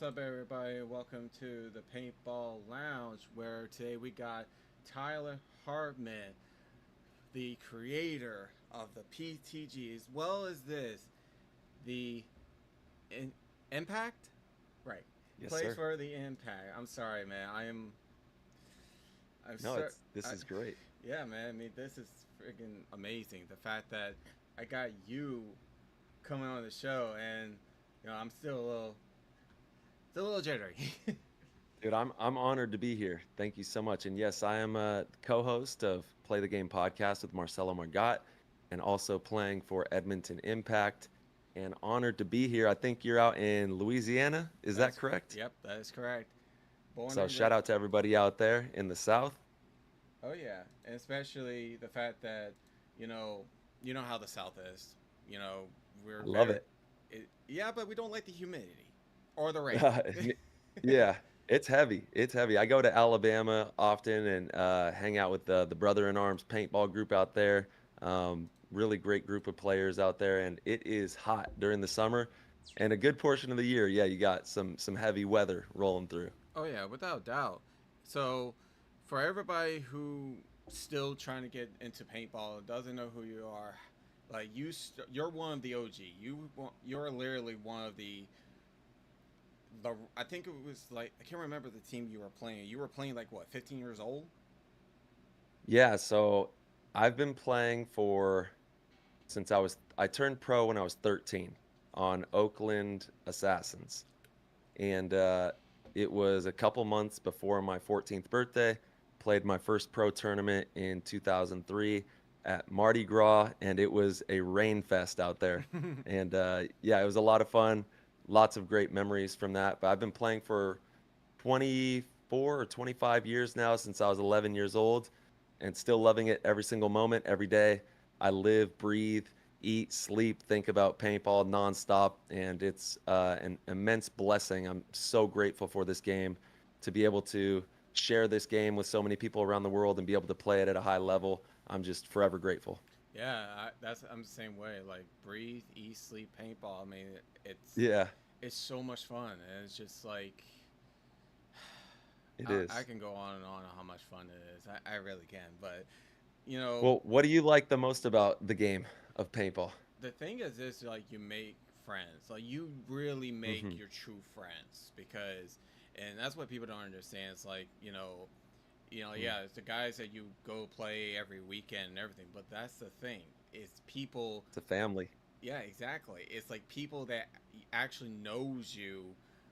What's up, everybody? Welcome to the Paintball Lounge, where today we got Tyler Harmon, the creator of the PTG, as well as the in- Impact. Right, Yes, plays sir. for the Impact. I'm sorry, man. I'm No, so. this I, is great. yeah, man. I mean, this is freaking amazing. The fact that I got you coming on the show, and I'm still a little jittery. Dude, I'm honored to be here. Thank you so much. And yes, I am a co-host of Play the Game podcast with Marcelo Margot and also playing for Edmonton Impact. And honored to be here. I think you're out in Louisiana. Is that That's correct? Yep, that is correct. Born So and shout raised. out to everybody out there in the South. Oh yeah, and especially the fact that you know you know how the South is. You know we're I love very, it. yeah, but we don't like the humidity or the rain. Yeah, it's heavy. It's heavy. I go to Alabama often and hang out with the Brother in Arms paintball group out there. Really great group of players out there, and it is hot during the summer, and a good portion of the year. Yeah, you got some heavy weather rolling through. Oh yeah, without doubt. So, for everybody who still trying to get into paintball, doesn't know who you are, like you're one of the OG. You're literally one of the. I think it was like I can't remember the team you were playing. You were playing like what, 15 years old? Yeah, so I've been playing for since I turned pro when I was 13 on Oakland Assassins. And it was a couple months before my 14th birthday. Played my first pro tournament in 2003 at Mardi Gras, and it was a rain fest out there. And yeah, it was a lot of fun. Lots of great memories from that. But I've been playing for 24 or 25 years now since I was 11 years old and still loving it every single moment, every day. I live, breathe, eat, sleep, think about paintball nonstop, and it's an immense blessing. I'm so grateful for this game to be able to share this game with so many people around the world and be able to play it at a high level. I'm just forever grateful. Yeah, I'm the same way. Like breathe, eat, sleep, paintball. I mean, it's Yeah, it's so much fun, and it's just like it I is. can go on and on how much fun it is. I really can. But you know, Well, what do you like the most about the game of paintball? the thing is this: like you make friends. Like you really make Hmm. your true friends because, and that's what people don't understand. It's like yeah, it's the guys that you go play every weekend and everything. But that's the thing. It's people. It's a family. Yeah, exactly. It's like people that actually knows you,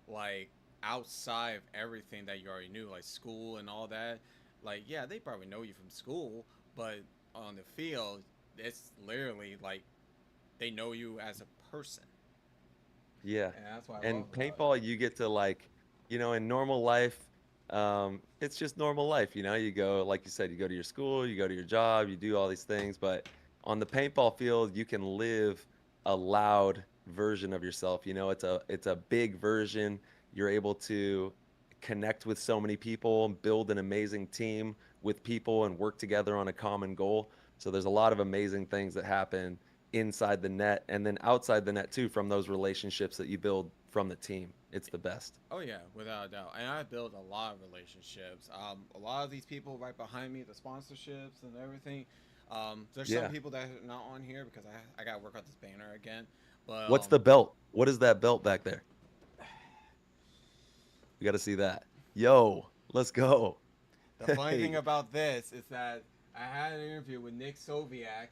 like outside of everything that you already knew, like school and all that. Like, yeah, they probably know you from school, but on the field, it's literally like they know you as a person, Yeah. and that's what I love And about it. paintball, you get to like, in normal life, it's just normal life, you go, like you said, you go to your school, you go to your job, you do all these things, but on the paintball field, you can live a loud version of yourself. It's a big version. You're able to connect with so many people, build an amazing team with people and work together on a common goal. So there's a lot of amazing things that happen inside the net and then outside the net too from those relationships that you build from the team. It's the best. Oh yeah, without a doubt. And I built a lot of relationships. A lot of these people right behind me, the sponsorships and everything. There's some Yeah. people that are not on here because I got to work out this banner again. But What's the belt? What is that belt back there? We got to see that. Yo, let's go. the funny thing Hey. about this is that I had an interview with Nick Soviak,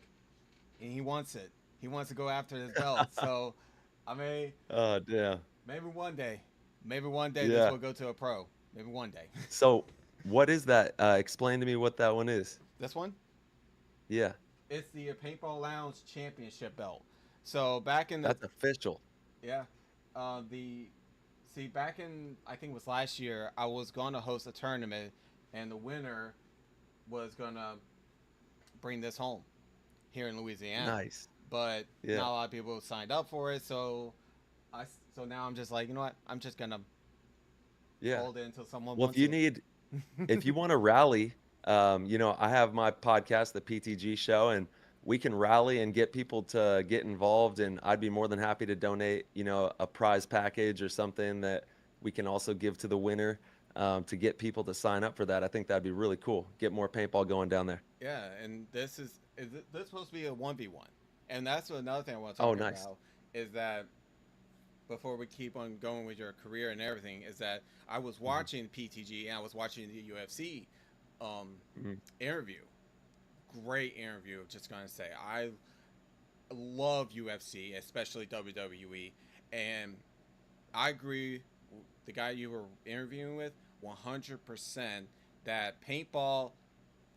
and he wants it. He wants to go after his belt. So, I mean, Oh, damn. maybe one day, maybe one day this Yeah. will go to a pro. Maybe one day. So, what is that? Explain to me what that one is. This one, Yeah. it's the Paintball Lounge Championship belt. So back in the That's official. yeah, the see back in I think it was last year I was going to host a tournament, and the winner was gonna bring this home here in Louisiana, Nice. but Yeah. not a lot of people signed up for it. So now I'm just like, you know what? I'm just gonna Yeah. hold it until someone Well, if wants you it. need if you want to rally, I have my podcast, the PTG Show, and we can rally and get people to get involved. And I'd be more than happy to donate, a prize package or something that we can also give to the winner to get people to sign up for that. I think that'd be really cool. Get more paintball going down there. Yeah, and this supposed to be a 1v1. And that's another thing I want to Oh, talk nice. about is that before we keep on going with your career and everything is that I was Hmm. watching PTG and I was watching the UFC um, Hmm. interview. Great interview. Just gonna say I love UFC, especially WWE, and I agree. The guy you were interviewing with, 100%, that paintball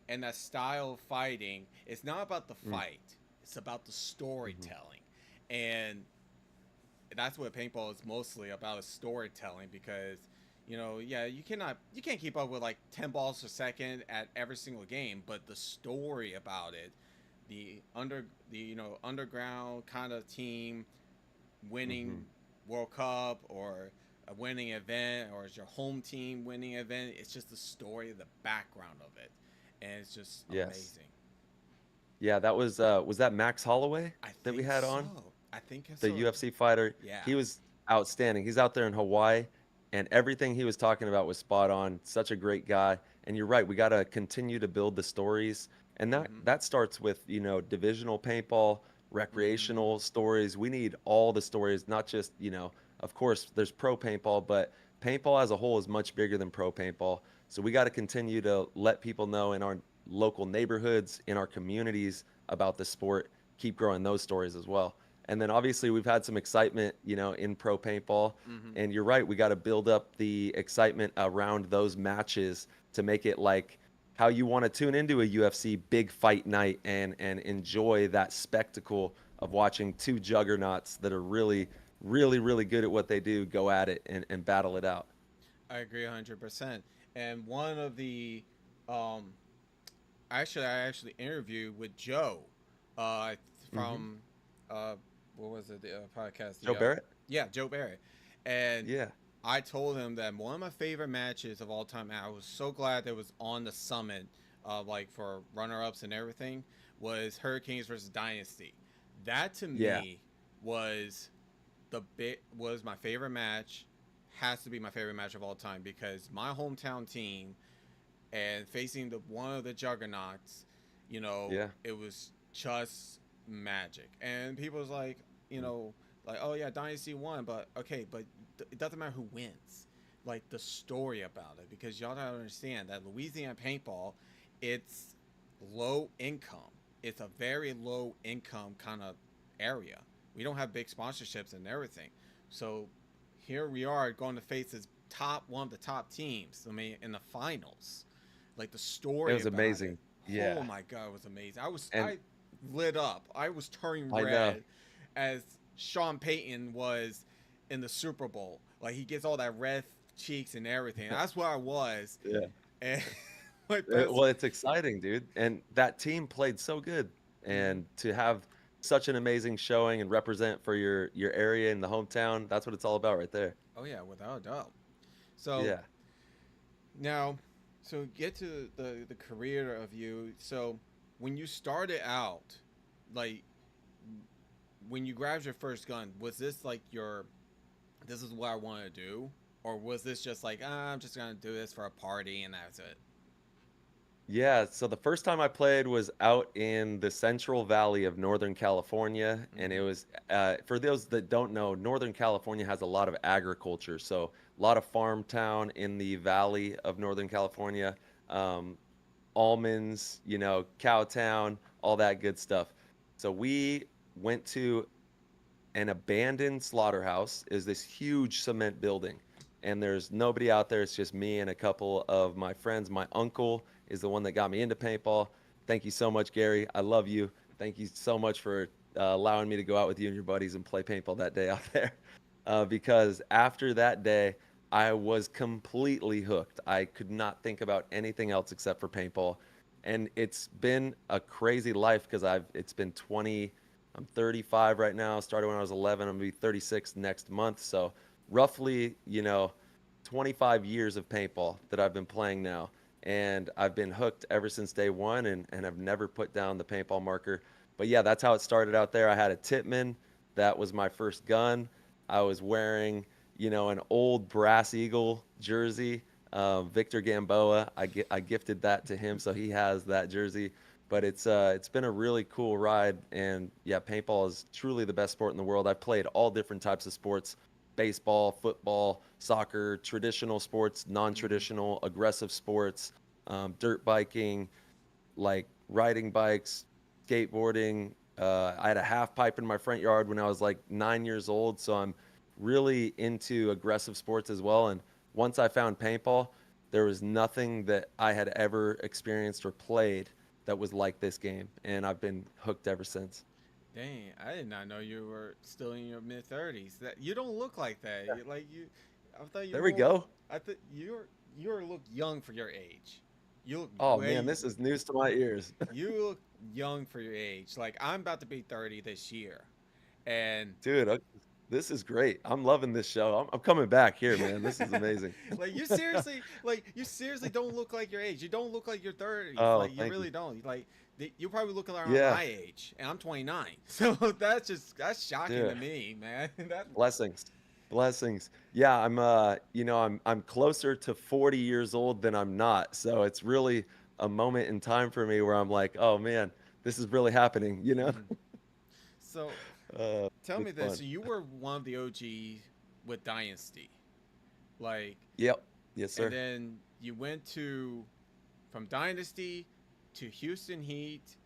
and that style of fighting is not about the fight. It's about the Hmm. storytelling, and that's what paintball is mostly about, is storytelling. Because yeah, you can't keep up with like 10 balls per second at every single game, but the story about it, the underground kind of team winning Hmm. World Cup, or a winning event, or is your home team winning event, it's just the story, the background of it, and it's just Yes. amazing. Yeah, that was that Max Holloway I that we think had on? so. I think The so. UFC fighter. Yeah. He was outstanding. He's out there in Hawaii, and everything he was talking about was spot on. Such a great guy. And you're right, we got to continue to build the stories, and that Mhm. that starts with divisional paintball, Mhm. recreational stories. We need all the stories, not just of course there's pro paintball, but paintball as a whole is much bigger than pro paintball. So we got to continue to let people know in our local neighborhoods, in our communities about the sport. Keep growing those stories as well. And then obviously we've had some excitement, in pro paintball. Mhm. And you're right, we got to build up the excitement around those matches to make it like how you want to tune into a UFC big fight night and enjoy that spectacle of watching two juggernauts that are really, really, really good at what they do go at it and battle it out. I agree 100%. And one of the um I actually interviewed with Joe uh Hmm. from uh what was it, the podcast, Joe the Barrett? yeah, Joe Barry. And Yeah. I told him that one of my favorite matches of all time, and I was so glad that it was on the summit, like for runner-ups and everything, was Hurricanes versus Dynasty. That to Yeah. me was was my favorite match. Has to be my favorite match of all time, because my hometown team and facing the one of the juggernauts, Yeah. it was just magic. And people was like, you Mm. know, like, oh yeah, Dynasty won, but okay, but it doesn't matter who wins. Like the story about it, because y'all don't understand that Louisiana paintball, it's low income. It's a very low income kind of area. We don't have big sponsorships and everything. So here we are going to face this top one of the top teams. I mean, in the finals, like the It story was about it. amazing. Oh Yeah. my god, it was amazing. And I lit up. I was turning I know. red as Sean Payton was in the Super Bowl. Like he gets all that red cheeks and everything. That's where I was. Yeah. And my best. Well, it's exciting, dude. And that team played so good. Mm-hmm. And to have such an amazing showing and represent for your area and the hometown, that's what it's all about right there. Oh yeah, without a doubt. So Yeah. now, so get to the career of you. So when you started out, like when you grabbed your first gun, was this like your, this is what I want to do, or was this just like, I'm just gonna do this for a party and that's it? Yeah, so the first time I played was out in the Central Valley of Northern California, and it Mm-hmm. was for those that don't know, Northern California has a lot of agriculture, so a lot of farm town in the valley of Northern California, um, almonds, cow town, all that good stuff. So we went to an abandoned slaughterhouse. Is this huge cement building, and there's nobody out there. It's just me and a couple of my friends. My uncle is the one that got me into paintball. Thank you so much, Gary. I love you. Thank you so much for allowing me to go out with you and your buddies and play paintball that day out there. Because after that day, I was completely hooked. I could not think about anything else except for paintball. And it's been a crazy life because it's been 20, I'm 35 right now. Started when I was 11. I'm gonna be 36 next month. So roughly, 25 years of paintball that I've been playing now. And I've been hooked ever since day one and have never put down the paintball marker. But yeah, that's how it started out there. I had a Tippmann. That was my first gun. I was wearing, an old Brass Eagle jersey. Victor Gamboa, I gifted that to him, so he has that jersey. But it's been a really cool ride, and yeah, paintball is truly the best sport in the world. I've played all different types of sports: baseball, football, soccer, traditional sports, Mm-hmm. non-traditional, aggressive sports, dirt biking, like riding bikes, skateboarding. I had a half pipe in my front yard when I was like 9 years old, so I'm really into aggressive sports as well. And once I found paintball, there was nothing that I had ever experienced or played that was like this game, and I've been hooked ever since. Dang, I did not know you were still in your mid 30s. That you don't look like that. You, like you, I thought you There we more. go. I thought you look young for your age. You look Oh man, way. this is news to my ears. You look young for your age. Like I'm about to be 30 this year, and Dude, this is great. I'm loving this show. I'm coming back here, man. This is amazing. you seriously don't look like your age. You don't look like your 30s. Oh, Like you thank you. really don't. Like you probably look around Yeah, my age, and I'm 29. So that's shocking to dude. me, man. That Blessings. Blessings. Yeah, I'm closer to 40 years old than I'm not. So it's really a moment in time for me where I'm like, "Oh man, this is really happening?" Mhm. So tell me It's this: fun. so you were one of the OGs with Dynasty, like, Yep. Yes, and sir. then you went to from Dynasty to Houston Heat,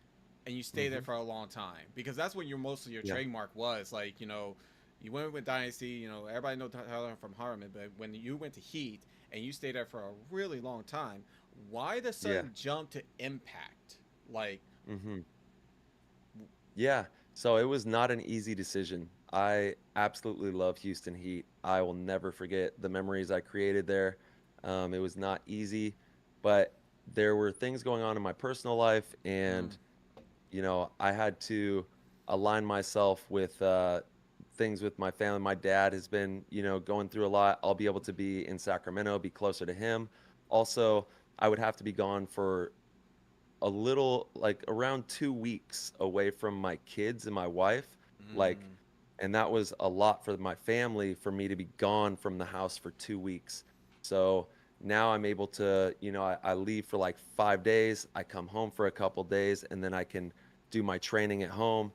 and you stayed there Hmm. for a long time because that's what your most of your Yeah. trademark was. Like you went with Dynasty. Everybody know Tyler from Harmon, but when you went to Heat and you stayed there for a really long time, why the Yeah. sudden jump to Impact? Like, Hmm. Yeah. So it was not an easy decision. I absolutely love Houston Heat. I will never forget the memories I created there. It was not easy, but there were things going on in my personal life, mm, and I had to align myself with things with my family. My dad has been, going through a lot. I'll be able to be in Sacramento, be closer to him. Also, I would have to be gone for a little, like around 2 weeks away from my kids and my wife. Like, mm, and that was a lot for my family for me to be gone from the house for 2 weeks. So now I'm able to, I leave for like 5 days. I come home for a couple days, and then I can do my training at home.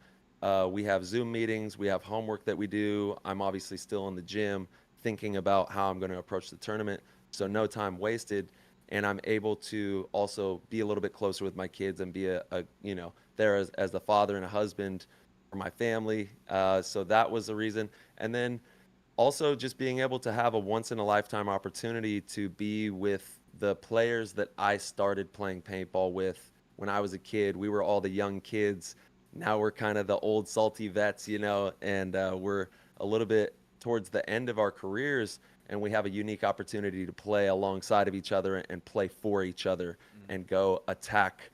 We have Zoom meetings, we have homework that we do. I'm obviously still in the gym thinking about how I'm going to approach the tournament. So no mm, time wasted, and I'm able to also be a little bit closer with my kids and be there as a father and a husband for my family. So that was the reason. And then also just being able to have a once in a lifetime opportunity to be with the players that I started playing paintball with when I was a kid. We were all the young kids. Now we're kind of the old salty vets, and we're a little bit towards the end of our careers, and we have a unique opportunity to play alongside of each other and play for each other mm. and go attack,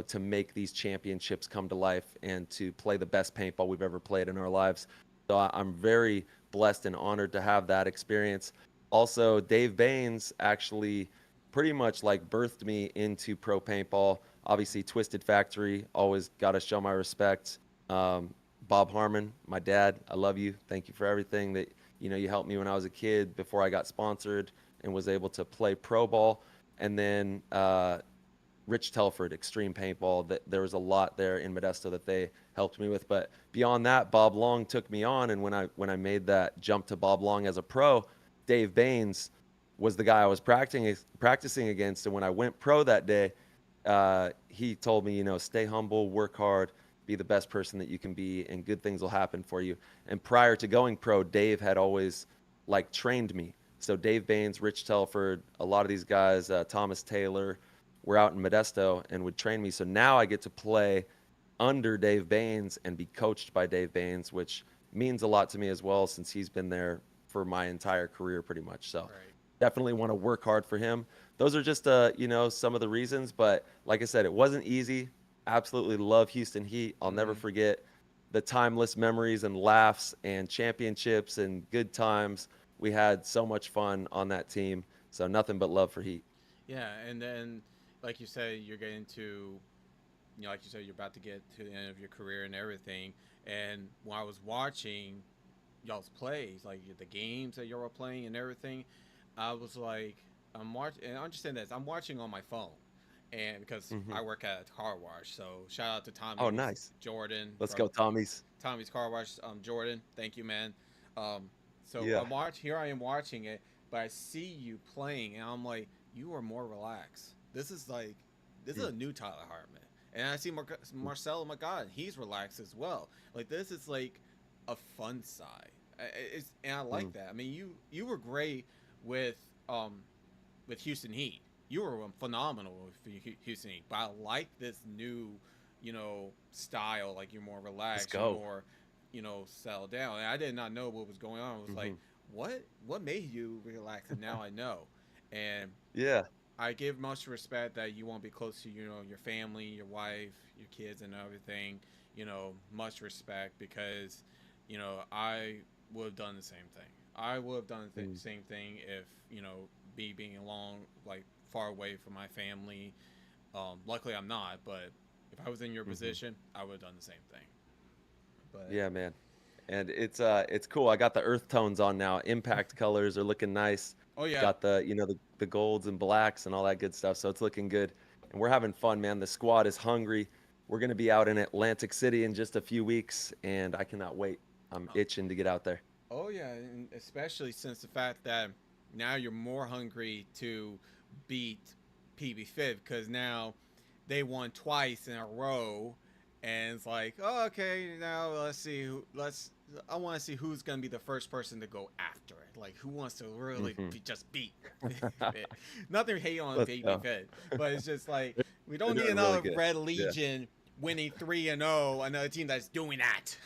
to make these championships come to life and to play the best paintball we've ever played in our lives. So I'm very blessed and honored to have that experience. Also, Dave Baines actually pretty much like birthed me into pro paintball. Obviously, Twisted Factory, always got to show my respect. Um, Bob Harmon, my dad, I love you. Thank you for everything that you helped me when I was a kid before I got sponsored and was able to play pro ball. And then Rich Telford, Extreme Paintball. That there was a lot there in Modesto that they helped me with. But beyond that, Bob Long took me on, and when I made that jump to Bob Long as a pro, Dave Baines was the guy I was practicing against. And when I went pro that day, he told me, stay humble, work hard, be the best person that you can be, and good things will happen for you. And prior to going pro, Dave had always like trained me. So Dave Baines, Rich Telford, a lot of these guys, Thomas Taylor, were out in Modesto and would train me. So now I get to play under Dave Baines and be coached by Dave Baines, which means a lot to me as well since he's been there for my entire career pretty much. So Right. definitely want to work hard for him. Those are just some of the reasons, but like I said, it wasn't easy. Absolutely love Houston Heat. I'll never Mm-hmm. forget the timeless memories and laughs and championships and good times. We had so much fun on that team. So nothing but love for Heat. Yeah, and then like you said, you're getting to like you said, you're about to get to the end of your career and everything. And when I was watching, y'all's plays, like the games that y'all were playing and everything, I was like, I'm watching, and understand this, I'm watching on my phone, and because Hmm. I work at a car wash, so shout out to Oh, Tommy's nice. Jordan Let's from go, Tommies. Tommy's Car Wash. Jordan, thank you, man. Um, so Yeah. I'm watch here. I am watching it, but I see you playing, and I'm like, you are more relaxed. This is Mm, a new Tyler Hartman, and I see Marcelo McGod. He's relaxed as well. Like this is like a fun side. And I like mm. that. I mean, you were great with um with Houston Heat. You were phenomenal with Houston Heat, but I like this new, style. Like you're more Let's relaxed, you're go. more, settled down. And I did not know what was going on. I was like, Hmm. what made you relax? And now I know. And Yeah. I give much respect that you want to be close to, your family, your wife, your kids, and everything. Much respect because, I would have done the same thing. I would have done the Mm, same thing if, me being along, like far away from my family. Luckily, I'm not, but if I was in your hmm. position, I would have done the same thing. But Yeah, man. And it's cool. I got the earth tones on now. Impact colors are looking nice. oh yeah, Got the golds and blacks and all that good stuff. So it's looking good. And we're having fun, man. The squad is hungry. We're gonna be out in Atlantic City in just a few weeks, and I cannot wait. I'm itching to get out there. oh yeah, and especially since the fact that now you're more hungry to beat PB Fit because now they won twice in a row, and it's like, oh, okay, now let's see who let's. I want to see who's gonna be the first person to go after it. Like who wants to really Hmm. just beat Fit. Nothing to hate on Let's PB go. Fit, but it's just like we They're don't need doing really another good. Red Yeah. Legion winning 3-0. Another team that's doing that.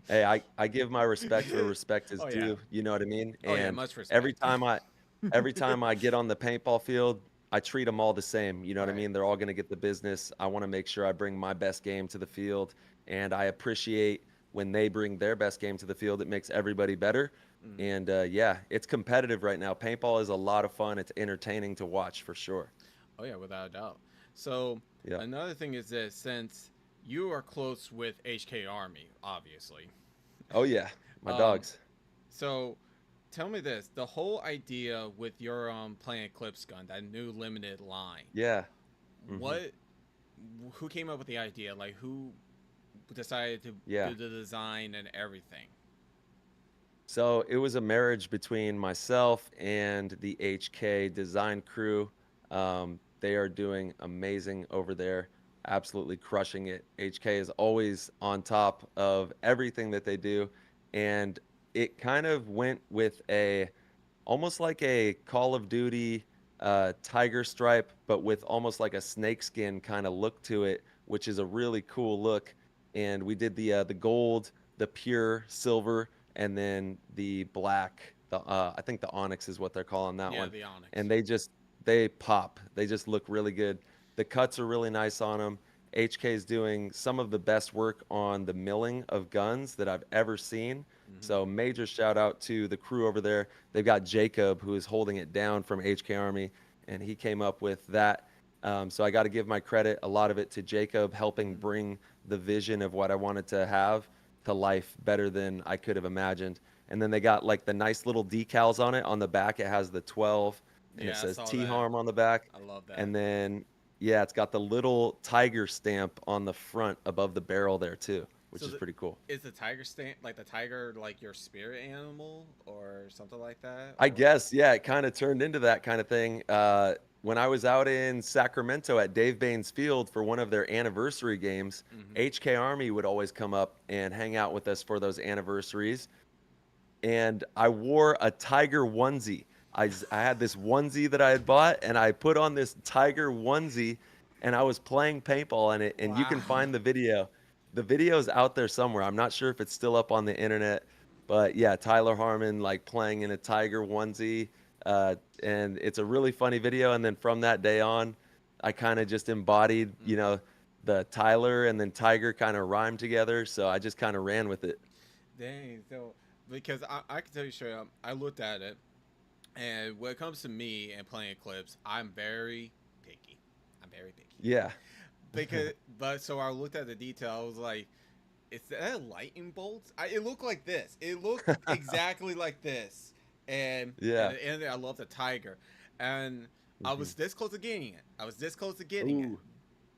Hey, I give my respect where respect is Oh yeah. due. You know what I mean? Oh yeah, And much every respect. time I every time I get on the paintball field, I treat them all the same. You know what I Right. mean? They're all going to get the business. I want to make sure I bring my best game to the field, and I appreciate when they bring their best game to the field. It makes everybody better. Mm. And yeah, it's competitive right now. Paintball is a lot of fun. It's entertaining to watch for sure. Oh yeah, without a doubt. So Yeah. another thing is that since you are close with HK Army, obviously. Oh yeah, my Um, dogs. so tell me this: the whole idea with your playing Eclipse gun, that new limited line. Yeah. Hmm. What? Who came up with the idea? Like who decided to Yeah. do the design and everything? So it was a marriage between myself and the HK design crew. They are doing amazing over there, absolutely crushing it. HK is always on top of everything that they do. And it kind of went with almost like a Call of Duty tiger stripe, but with almost like a snakeskin kind of look to it, which is a really cool look. And we did the gold, the pure silver, and then the black. The I think the onyx is what they're calling that Yeah, one. the Onyx. And they pop. They just look really good. The cuts are really nice on them. HK is doing some of the best work on the milling of guns that I've ever seen. Mm-hmm. So major shout out to the crew over there. They've got Jacob who is holding it down from HK Army, and he came up with that. So I got to give my credit, a lot of it to Jacob, helping Mm-hmm. bring the vision of what I wanted to have to life better than I could have imagined. And then they got like the nice little decals on it. On the back, it has the 12, and it Yeah, I says saw T that. Harm on the back. I love that. And then, yeah, it's got the little tiger stamp on the front above the barrel there too, which So is the, pretty cool. is the tiger stand like the tiger like your spirit animal or something like that I or? guess, yeah, it kind of turned into that kind of thing. When I was out in Sacramento at Dave Baines Field for one of their anniversary games, Mm-hmm. HK Army would always come up and hang out with us for those anniversaries. And I wore a tiger onesie. I had this onesie that I had bought, and I put on this tiger onesie, and I was playing paintball in it. And you can Wow. find the video. The video's out there somewhere. I'm not sure if it's still up on the internet, but yeah, Tyler Harmon like playing in a tiger onesie, and it's a really funny video. And then from that day on, I kind of just embodied, Mm-hmm. the Tyler and then Tiger kind of rhymed together. So I just kind of ran with it. Dang. So because I can tell you straight up, I looked at it, and when it comes to me and playing Eclipse, I'm very picky. I'm very picky. Yeah. Because but so I looked at the detail. I was like, is that a lightning bolt? It looked like this. It looked exactly like this. And Yeah. at the end of it, I love the tiger. And I Hmm. was this close to getting it. I was this close to getting it. Ooh,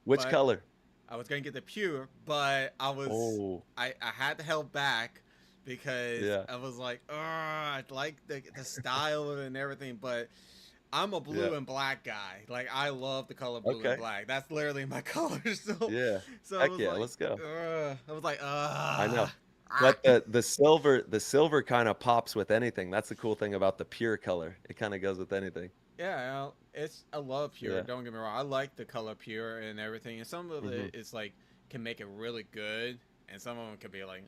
which But color? I was gonna get the pure, but Oh, I had to held back because yeah, I was like, I like the style of it and everything, but I'm a yeah. blue and black guy. Like I love the color blue and Okay, black. That's literally my color. So yeah. so I Heck was yeah, like, let's go. I was like, I know. ah. But the silver kind of pops with anything. That's the cool thing about the pure color. It kind of goes with anything. Yeah, it's I love pure. Yeah. Don't get me wrong. I like the color pure and everything. And some of Hmm. it is like can make it really good, and some of them could be like,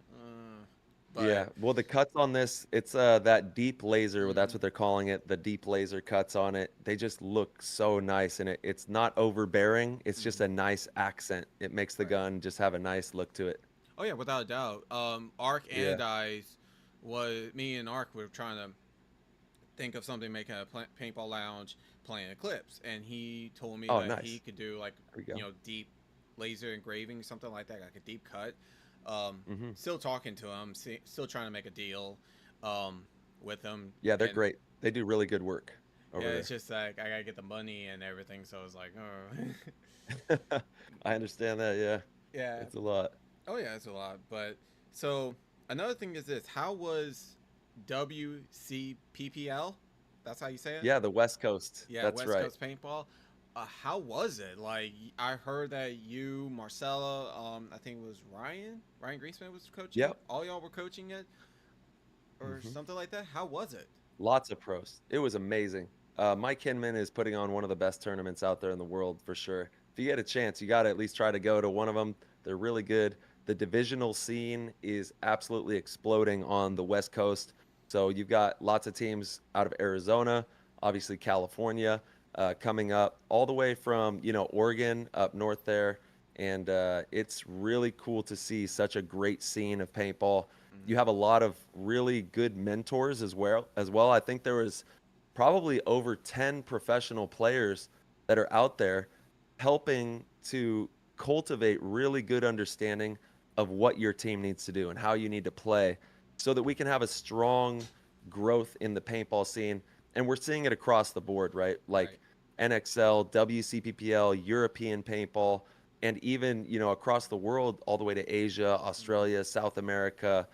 but Yeah. Well, the cuts on this, it's that deep laser, that's mm, what they're calling it, the deep laser cuts on it. They just look so nice and it's not overbearing. It's just mhm, a nice accent. It makes the right. gun just have a nice look to it. Oh yeah, without a doubt. Ark Yeah. and I's was me and Ark were trying to think of something, making a paintball lounge playing Eclipse, and he told me Oh, that he nice. could do like There we go. deep laser engraving, something like that, like a deep cut. Hmm. Still talking to him, still trying to make a deal um, with him, Yeah, they're and great. They do really good work yeah, over it's there. just like I gotta get the money and everything, so it's like, oh, I understand that. Yeah, yeah, it's a lot. oh yeah, it's a lot. But so another thing is this: how was WCPPL? That's how you say it. Yeah, the West Coast. Yeah, That's West right. Coast paintball. How was it? Like I heard that you, Marcella, I think it was Ryan Greenspan was coaching. Yep. All y'all were coaching it, or Hmm. something like that. How was it? Lots of pros. It was amazing. Mike Hinman is putting on one of the best tournaments out there in the world for sure. If you get a chance, you got to at least try to go to one of them. They're really good. The divisional scene is absolutely exploding on the West Coast. So you've got lots of teams out of Arizona, obviously California, coming up all the way from Oregon up north there, and it's really cool to see such a great scene of paintball. You Mm-hmm. have a lot of really good mentors as well. I think there was probably over 10 professional players that are out there helping to cultivate really good understanding of what your team needs to do and how you need to play so that we can have a strong growth in the paintball scene. And we're seeing it across the board, right? Right. Like NXL, WCPPL, European paintball, and even, across the world, all the way to Asia, Mm-hmm. Australia, South America,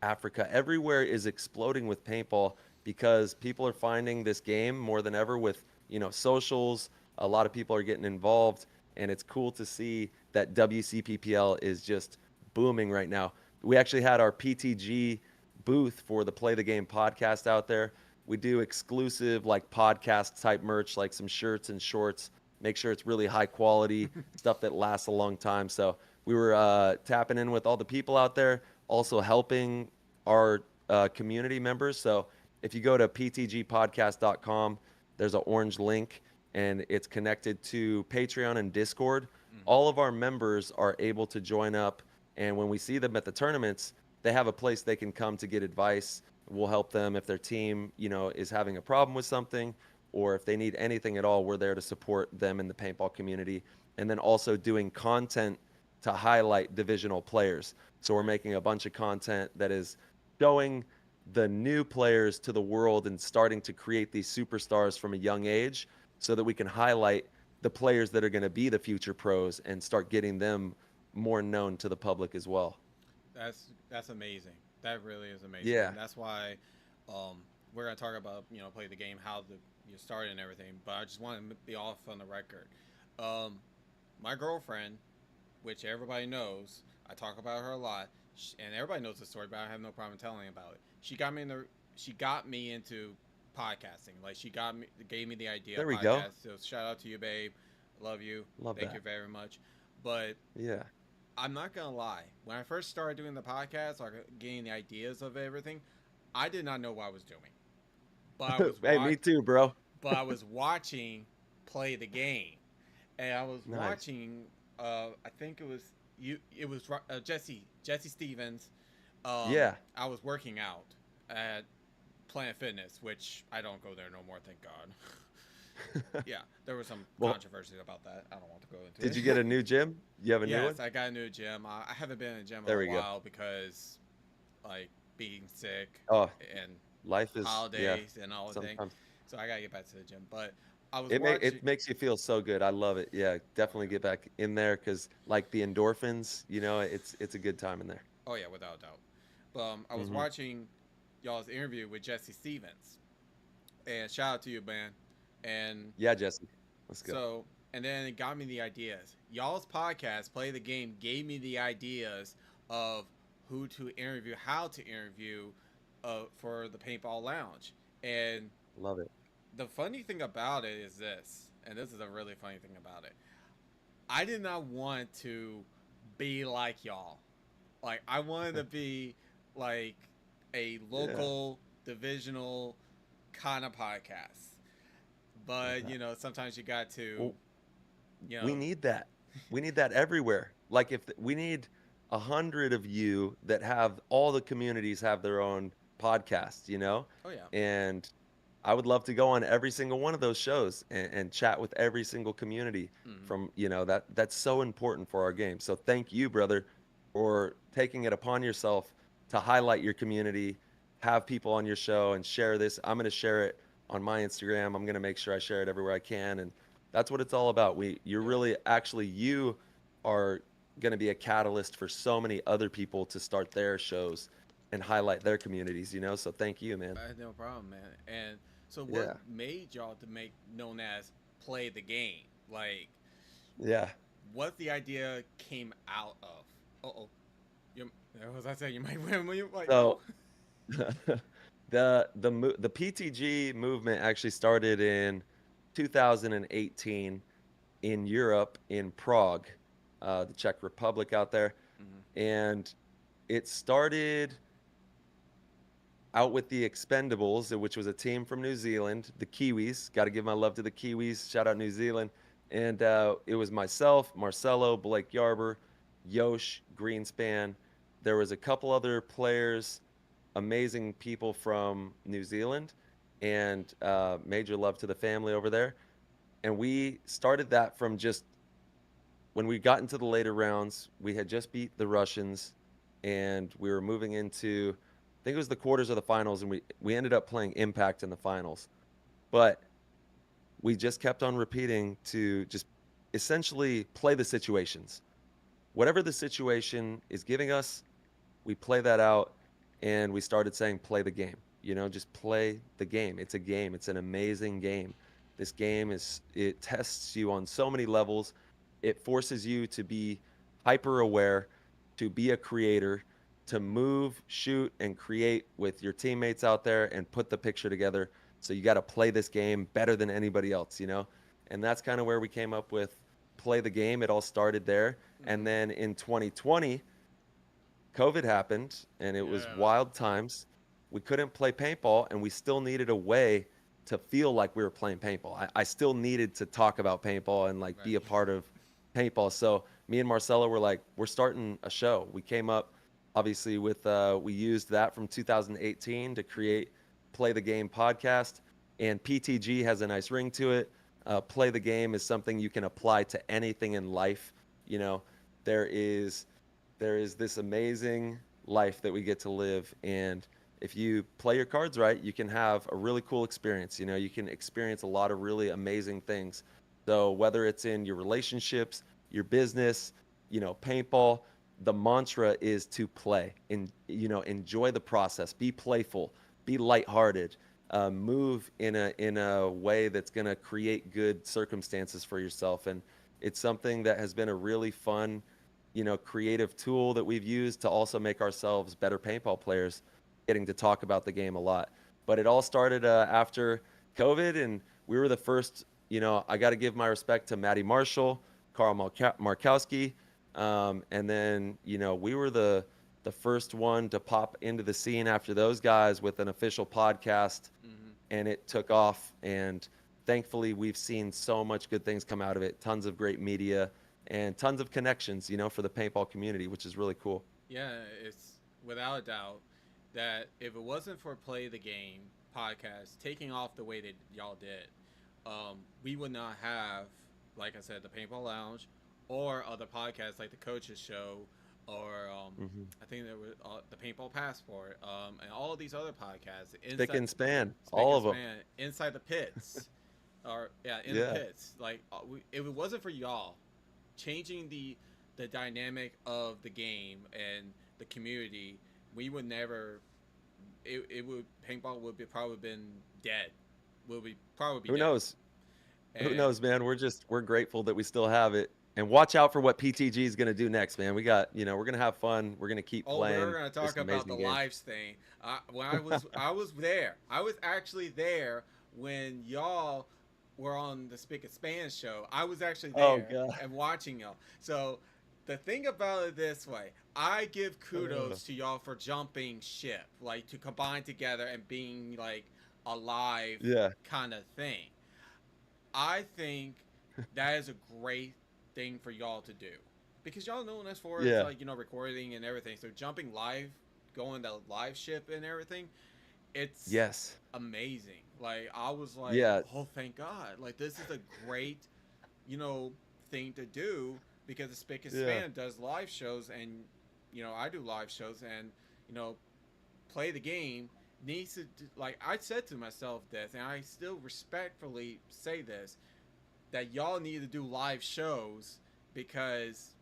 Africa, everywhere is exploding with paintball because people are finding this game more than ever with, socials. A lot of people are getting involved, and it's cool to see that WCPPL is just booming right now. We actually had our PTG booth for the Play the Game podcast out there. We do exclusive like podcast type merch, like some shirts and shorts. Make sure it's really high quality stuff that lasts a long time. So we were tapping in with all the people out there, also helping our community members. So if you go to ptgpodcast.com, there's an orange link and it's connected to Patreon and Discord. Mm-hmm. All of our members are able to join up. And when we see them at the tournaments, they have a place they can come to get advice. We'll help them if their team, is having a problem with something or if they need anything at all. We're there to support them in the paintball community. And then also doing content to highlight divisional players. So we're Right. making a bunch of content that is showing the new players to the world and starting to create these superstars from a young age so that we can highlight the players that are going to be the future pros and start getting them more known to the public as well. That's amazing. That really is amazing, Yeah. and that's why um, we're gonna talk about play the game, how the you started and everything. But I just want to be off on the record. Um, my girlfriend, which everybody knows, I talk about her a lot, and everybody knows the story, but I have no problem telling about it. She got me into podcasting. Like gave me the idea There of we go. podcast. So shout out to you, babe. Love you. Love Thank you that. very much. But Yeah. I'm not gonna lie. When I first started doing the podcast, like getting the ideas of everything, I did not know what I was doing. But I was Hey, me too, bro. watching play the game, and I was Nice. watching. I think it was you. It was Jesse Stevens. Yeah. I was working out at Planet Fitness, which I don't go there no more, thank God. Yeah, there was some Well, controversy about that. I don't want to go into did it. you get a new gym? You have a new one? Yes, I got a new gym. I haven't been in a gym in There a we go. while because, like, being sick Oh, and life is, yeah, holidays and all the thing. sometimes So I gotta get back to the gym. But I was it watching. makes you feel so good. I love it. Yeah, Oh definitely yeah. get back in there because like the endorphins, it's a good time in there. Oh yeah, without a doubt. But I was Hmm. watching y'all's interview with Jesse Stevens, and shout out to you, man. And Yeah, Jesse, let's go. so, and then it got me the ideas. Y'all's podcast, Play the Game, gave me the ideas of who to interview, how to interview for the Paintball Lounge. And Love it. the funny thing about it is this, and this is a really funny thing about it. I did not want to be like y'all. Like, I wanted to be like a Yeah, local, divisional kind of podcast. love But, that. sometimes you got to, Well, you we know, need that. We need that everywhere. Like if we need 100 of you that have all the communities have their own podcast, oh yeah. and I would love to go on every single one of those shows and chat with every single community Mm-hmm. from, that's so important for our game. So thank you, brother, for taking it upon yourself to highlight your community, have people on your show and share this. I'm going to share it on my Instagram. I'm going to make sure I share it everywhere I can. And that's what it's all about. You're Yeah. really actually, you are going to be a catalyst for so many other people to start their shows and highlight their communities, So thank you, man. I had no problem, man. And so, what Yeah. made y'all to make known as Play the Game? Like, Yeah. what the idea came out of? Uh oh. You, as I said, you might win when you like. Oh. So the PTG movement actually started in 2018 in Europe in Prague, the Czech Republic out there, Mm-hmm. and it started out with the Expendables, which was a team from New Zealand, the Kiwis. Got to give my love to the Kiwis. Shout out New Zealand. And it was myself, Marcelo, Blake Yarber, Yosh, Greenspan. There was a couple other players, amazing people from New Zealand, and major love to the family over there. And we started that from just when we got into the later rounds, we had just beat the Russians, and we were moving into, I think it was the quarters of the finals, and we ended up playing Impact in the finals. But we just kept on repeating to just essentially play the situations. Whatever the situation is giving us, we play that out, and we started saying play the game. Just play the game. It's a game. It's an amazing game. This game it tests you on so many levels. It forces you to be hyper aware, to be a creator, to move, shoot, and create with your teammates out there and put the picture together. So you got to play this game better than anybody else. And that's kind of where we came up with play the game. It all started there. And Mm-hmm. then in 2020, COVID happened and it was Yeah. wild times. We couldn't play paintball and we still needed a way to feel like we were playing paintball. I still needed to talk about paintball and like be Right. a part of paintball. So me and Marcelo were like, we're starting a show. We came up obviously with we used that from 2018 to create Play the Game podcast, and PTG has a nice ring to it. Play the Game is something you can apply to anything in life. You know, there is there is this amazing life that we get to live, and if you play your cards right, you can have a really cool experience. You can experience a lot of really amazing things. So whether it's in your relationships, your business, paintball, the mantra is to play and enjoy the process, be playful, be lighthearted, move in a way that's going to create good circumstances for yourself. And it's something that has been a really fun creative tool that we've used to also make ourselves better paintball players, getting to talk about the game a lot. But it all started after COVID, and we were the first. I got to give my respect to Matty Marshall, Carl Markowski, and then we were the first one to pop into the scene after those guys with an official podcast, Mm-hmm. and it took off. And thankfully, we've seen so much good things come out of it. Tons of great media and tons of connections, for the paintball community, which is really cool. Yeah, it's without a doubt that if it wasn't for Play the Game podcast taking off the way that y'all did, we would not have, like I said, the Paintball Lounge or other podcasts like the Coaches Show or Hmm. I think there was the Paintball Passport and all of these other podcasts. Spick and span, Spick all and of them. Span, Inside the Pits, or yeah, in the Yeah. pits. Like if it wasn't for y'all changing the dynamic of the game and the community, we would never. It would paintball would be probably been dead. Will be probably be Who dead. knows? Who And knows, man? We're grateful that we still have it. And watch out for what PTG is going to do next, man. We got, we're going to have fun. We're going to keep oh, we're playing gonna this talk about the amazing game. lives thing. When I was there. I was actually there when y'all were on the Spick and Span show. I was actually Oh there god. and watching y'all. So the thing about it this way, I give Uh, kudos to y'all for jumping ship, like to combine together and being like a live yeah. kind of thing. I think that is a great thing for y'all to do because y'all know as far as Yeah. like recording and everything. So jumping live, going to live ship and everything, it's Yes. amazing. Like I was like, Yeah. oh thank God! Like this is a great, you know, thing to do because the Spick and Yeah. Span does live shows and I do live shows and you know play the game needs to like I said to myself this and I still respectfully say this that y'all need to do live shows because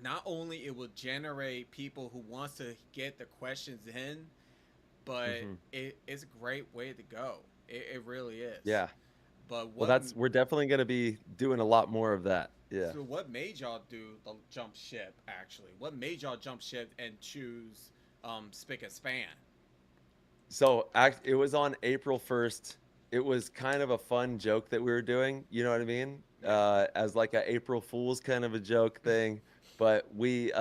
not only it will generate people who wants to get the questions in, but Hmm. it's a great way to go. It really is. Yeah. But Well, what that's we're definitely going to be doing a lot more of that. Yeah. so what made y'all do the jump ship actually? What made y'all jump ship and choose Spick and Span? So it was on April 1st. It was kind of a fun joke that we were doing. You know what I mean? Yeah. As like a April Fool's kind of a joke thing. But we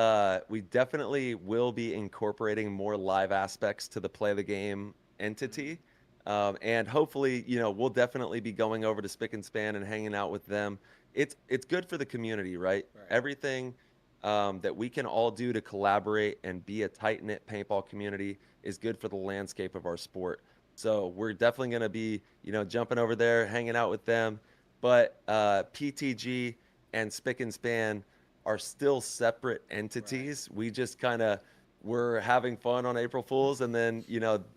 definitely will be incorporating more live aspects to the play the game Mm-hmm. entity. And hopefully, we'll definitely be going over to Spick and Span and hanging out with them. It's good for the community, right? Right. Everything that we can all do to collaborate and be a tight knit paintball community is good for the landscape of our sport. So we're definitely going to be, jumping over there, hanging out with them. But PTG and Spick and Span are still separate Right. entities. We just kind of were having fun on April Fools, and then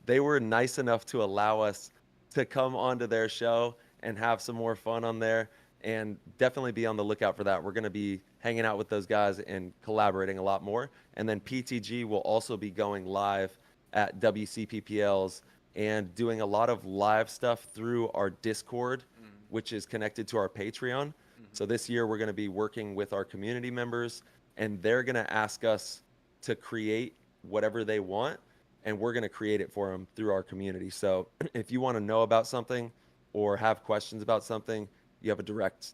they were nice enough to allow us to come onto their show and have some more fun on there. And definitely be on the lookout for that. We're going to be hanging out with those guys and collaborating a lot more. And then PTG will also be going live at WCPPLs and doing a lot of live stuff through our Discord, Mm-hmm. which is connected to our Patreon. Mm-hmm. So this year we're going to be working with our community members, and they're going to ask us to create whatever they want, and we're going to create it for them through our community. So if you want to know about something or have questions about something, you have a direct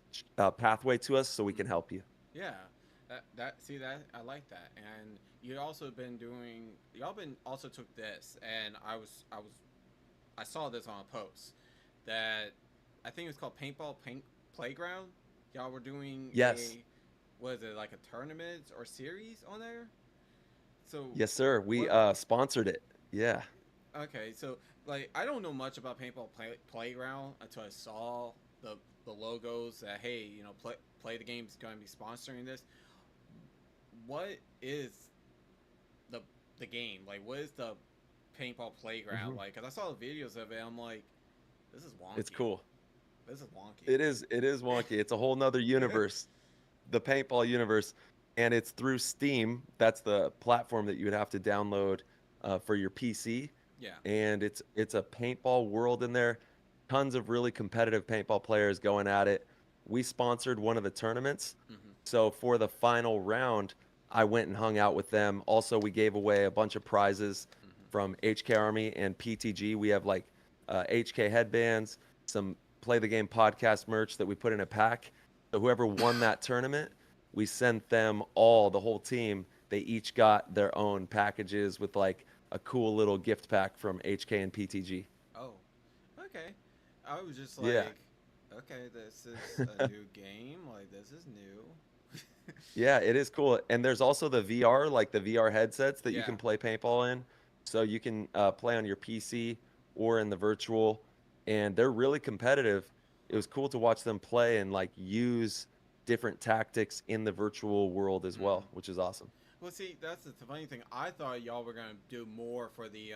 pathway to us so we can Mm-hmm. help you. Yeah, that see that I like that, and you also been doing y'all been also took this, and I saw this on a post that I think it was called Paintball Paint Playground. Y'all were doing Yes. a what is it like a tournament or series on there? So Yes, sir. We what? sponsored it. Yeah. Okay, so like I don't know much about Playground until I saw the logos that hey play the game is going to be sponsoring this. What is the the game like? What is the paintball playground Hmm. like? Because I saw the videos of it, I'm like, this is It's wonky. cool. This is wonky. It is wonky. It's a whole nother universe, the paintball universe, and it's through Steam. That's the platform that you would have to download for your PC, Yeah. and it's a paintball world in there. Tons of really competitive paintball players going at it. We sponsored one of the tournaments, Mm-hmm. so for the final round, I went and hung out with them. Also, we gave away a bunch of prizes Mm-hmm. from HK Army and PTG. We have like HK headbands, some Play the Game podcast merch that we put in a pack. So whoever won that tournament, we sent them all, the whole team. They each got their own packages with like a cool little gift pack from HK and PTG. Oh, okay. I was just Yeah. like, okay, this is a new game. Like this is new. Yeah, it is cool. And there's also the VR, like the VR headsets that you Yeah. can play paintball in. So you can play on your PC or in the virtual, and they're really competitive. it was cool to watch them play and like use different tactics in the virtual world as Mm. well, which is awesome. Well, see, that's the funny thing. I thought y'all were gonna do more for the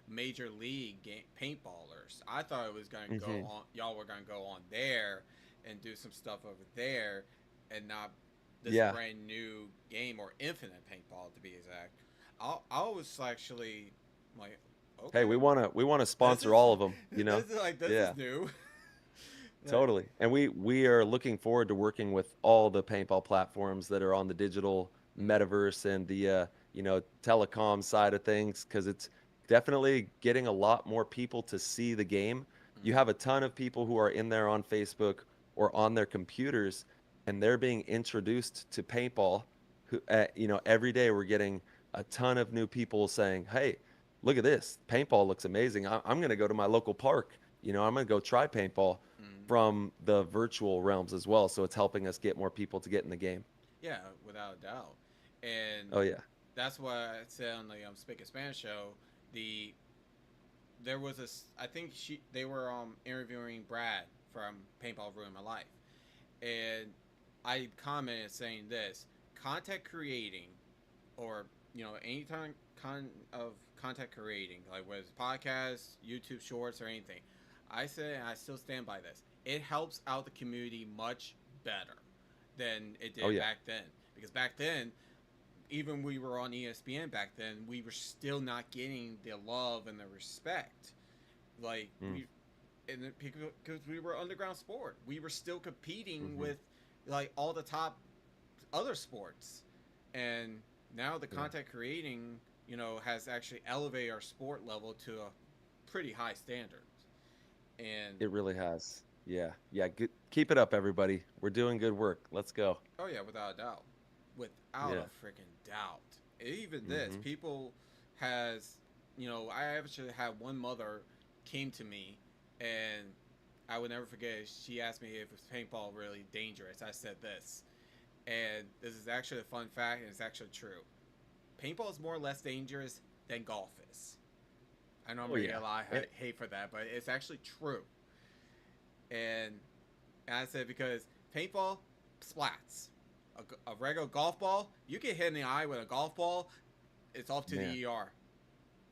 major league paintballers. I thought it was gonna go Hmm. on. Y'all were gonna go on there and do some stuff over there, and not this Yeah. brand new game or infinite paintball to be exact. I was actually like, Hey, okay, we want to this sponsor is all of them, you know? this is Yeah. new. Like, Totally. And we are looking forward to working with all the paintball platforms that are on the digital mm, metaverse and the telecom side of things because it's definitely getting a lot more people to see the game. You mm, have a ton of people who are in there on Facebook or on their computers and they're being introduced to paintball who every day we're getting a ton of new people saying, "Hey, look at this. Paintball looks amazing. I'm going to go to my local park. I'm going to go try paintball." mm. From the virtual realms as well. So it's helping us get more people to get in the game. Yeah, without a doubt. And Oh yeah. that's why I said on the Speak in Spanish show, the there was a I think they were interviewing Brad from Paintball Ruined My Life, and I commented saying this: content creating, or any kind of content creating, like whether it's podcasts, YouTube Shorts, or anything. I said, and I still stand by this. It helps out the community much better than it Oh did yeah. back then, because back then, even we were on ESPN back then, we were still not getting the love and the respect. Like Mm. we, and because we were underground sport, we were still competing Hmm. with like all the top other sports, and now the Yeah. content creating, has actually elevated our sport level to a pretty high standard. And It really has. Yeah. Yeah. Good. Keep it up, everybody. We're doing good work. Let's go. oh yeah, without a doubt, without Yeah. a freaking doubt. Even this, Hmm. people has, I actually had one mother came to me, and I would never forget. She asked me if paintball really dangerous. I said this, and this is actually a fun fact, and it's actually true. Paintball is more or less dangerous than golf is. I know I'm Oh gonna get yeah. a lot of Eh, hate for that, but it's actually true. And I said because paintball splats. A regular golf ball, you get hit in the eye with a golf ball, it's off to the Man. ER.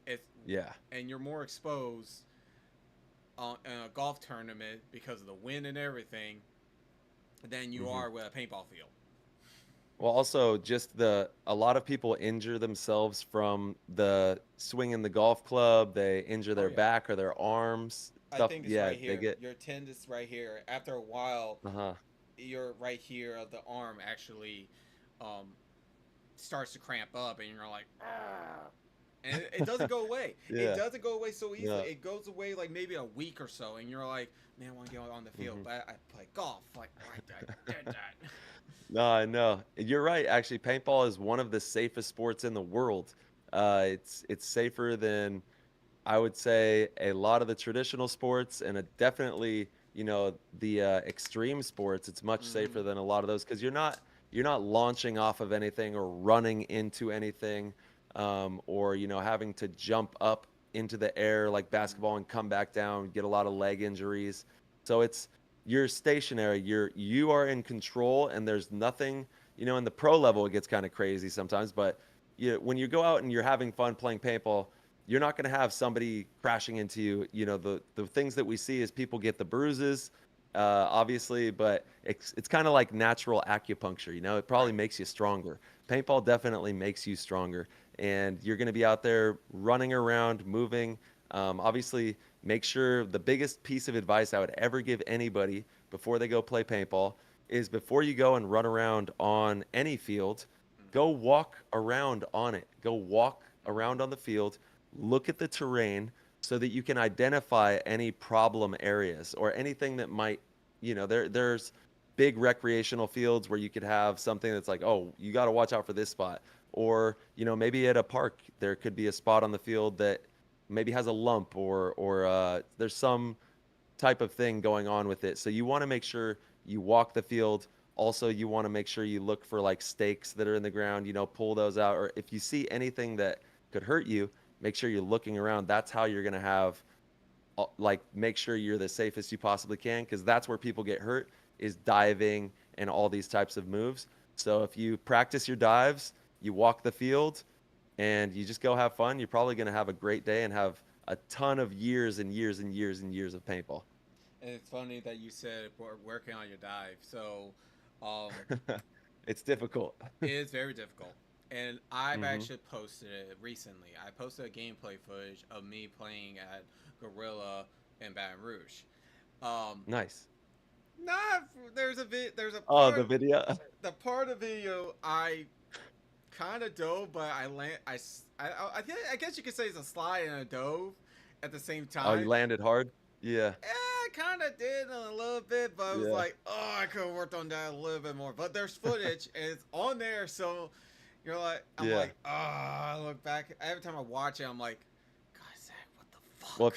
It's Yeah. and you're more exposed in a golf tournament because of the wind and everything than you Hmm. are with a paintball field. Well, also just a lot of people injure themselves from the swinging the golf club. They injure Oh their yeah, back or their arms. I Stuff. think it's Yeah. right They here. get. Your tendon right here. After a while, Uh-huh. your right here of the arm actually um, starts to cramp up, and you're like, ah. And it doesn't go away. It Yeah. doesn't go away so easily. No. It goes away like maybe a week or so, and you're like, man, I want to get on the field, Hmm. but I play golf. Like, why I did that? No, I know. You're right. Actually, paintball is one of the safest sports in the world. It's safer than I would say a lot of the traditional sports, and definitely the extreme sports. It's much Mm-hmm. safer than a lot of those because you're not launching off of anything or running into anything, or having to jump up into the air like Mm-hmm. basketball and come back down, get a lot of leg injuries. So you're stationary. You are in control, and there's nothing. In the pro level, it gets kind of crazy sometimes, but when you go out and you're having fun playing paintball, you're not going to have somebody crashing into you. The things that we see is people get the bruises, obviously, but it's kind of like natural acupuncture. It probably Right. makes you stronger. Paintball definitely makes you stronger, and you're going to be out there running around, moving. Obviously, make sure the biggest piece of advice I would ever give anybody before they go play paintball is before you go and run around on any field, Mm-hmm. go walk around on it. Go walk around on Mm-hmm. the field, look at the terrain so that you can identify any problem areas or anything that might, there's big recreational fields where you could have something that's like, oh, you got to watch out for this spot. Or, maybe at a park, there could be a spot on the field that maybe has a lump or there's some type of thing going on with it. So you want to make sure you walk the field. Also, you want to make sure you look for like stakes that are in the ground, pull those out. Or if you see anything that could hurt you, make sure you're looking around. That's how you're going to have like make sure you're the safest you possibly can, because that's where people get hurt, is diving and all these types of moves. So if you practice your dives, you walk the field, and you just go have fun, you're probably going to have a great day and have a ton of years and years and years and years of paintball. And it's funny that you said working on your dive. So, um, It's difficult. it is very difficult. And I've Hmm. actually posted it recently. I posted a gameplay footage of me playing at Gorilla in Baton Rouge. Um, Nice. not there's a Oh, part the video. the part of the video I kind of dove, but I guess you could say it's a slide and a dove at the same Oh, you time. landed hard. Yeah. I kind of did a little bit, but I was Yeah. like, oh, I could have worked on that a little bit more. But there's footage and it's on there, so I'm Yeah. like, oh, I look back every time I watch it, I'm like, God, Zach, what the Well, fuck?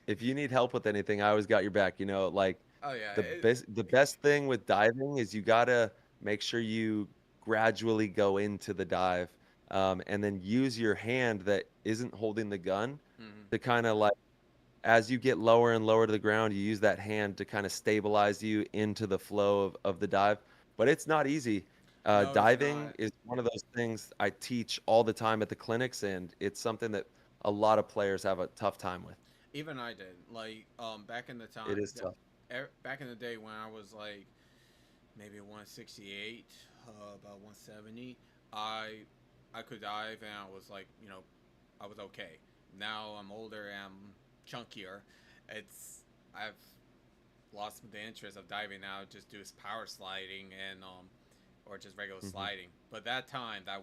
if you need help with anything, I always got your back. Like Oh yeah, the best thing with diving is you gotta make sure you gradually go into the dive, and then use your hand that isn't holding the gun mhm. to kind of like, as you get lower and lower to the ground, you use that hand to kind of stabilize you into the flow of the dive. But it's not easy. No, it's Diving not. is one of those things I teach all the time at the clinics, and it's something that a lot of players have a tough time with. Even I did. Like, back in the time, It is tough. back in the day when I was like maybe 168, about 170, I I could dive and I was like, I was okay. Now I'm older and I'm chunkier. It's I've lost the interest of diving now. Just do power sliding and or just regular Hmm. sliding. But that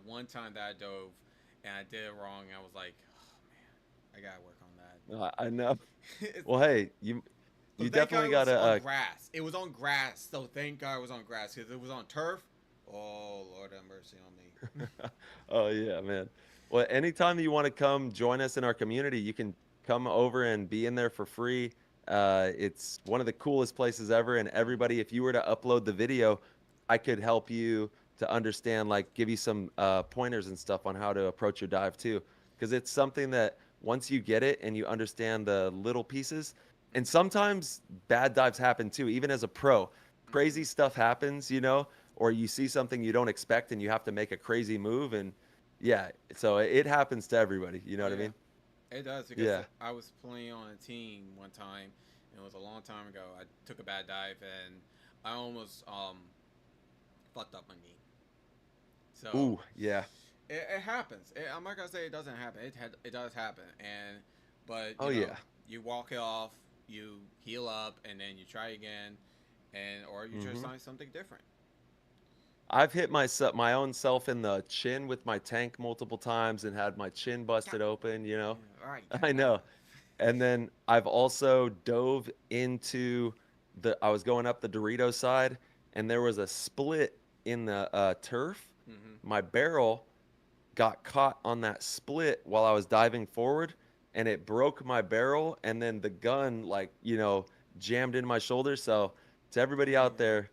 one time that I dove and I did it wrong, I was like, oh man, I gotta work on I know. that. Well, hey, you But thank God definitely it was gotta. on grass. It was on grass, so thank God it was on grass. Because if it was on turf, oh Lord have mercy on me. Oh yeah, man. Well, anytime you want to come join us in our community, you can come over and be in there for free. It's one of the coolest places ever. And everybody, if you were to upload the video, I could help you to understand, like give you some pointers and stuff on how to approach your dive too. Because it's something that once you get it and you understand the little pieces, and sometimes bad dives happen too, even as a pro. Crazy Mm-hmm. stuff happens, or you see something you don't expect and you have to make a crazy move, and yeah, so it happens to everybody, you know Oh what I yeah, mean? it does because Yeah. I was playing on a team one time, and it was a long time ago. I took a bad dive and I almost fucked up my knee. So Ooh, yeah. it happens. I'm not gonna say it doesn't happen. It does happen, and but Oh yeah. you walk it off, you heal up, and then you try again, and or you try Hmm. something different. I've hit my own self in the chin with my tank multiple times and had my chin God, busted open. yeah, all right, I God. know. And then I've also dove into I was going up the Dorito side, and there was a split in the turf. Mm-hmm. My barrel got caught on that split while I was diving forward, and it broke my barrel, and then the gun jammed in my shoulder. So to everybody out Damn. there,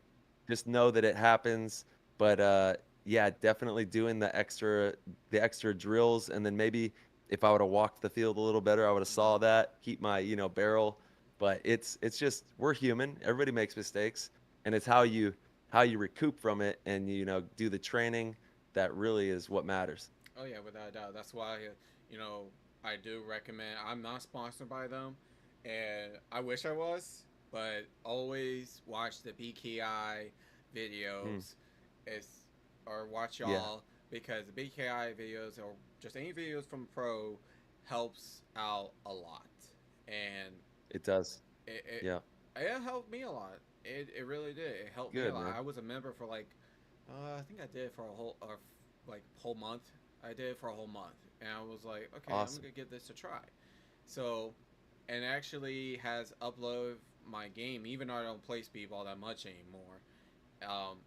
just know that it happens. But yeah, definitely doing the extra drills, and then maybe if I would have walked the field a little better, I would have saw Mm-hmm. that, keep my barrel. But it's just, we're human. Everybody makes mistakes, and it's how you recoup from it, and do the training. That really is what matters. Oh yeah, without a doubt. That's why you know I do recommend. I'm not sponsored by them, and I wish I was, but always watch the BKI Mm, videos, is or watch yeah, y'all because the BKI videos or just any videos from pro helps out a lot, and it does. it it, Yeah, it helped me a lot. It really did. It helped me a good, lot. man. I was a member for like I think I did it for a whole month. I did it for a whole month, and I was like, okay, I'm Awesome. gonna give this a try. So, and actually has uploaded my game, even though I don't play speedball that much anymore. Um,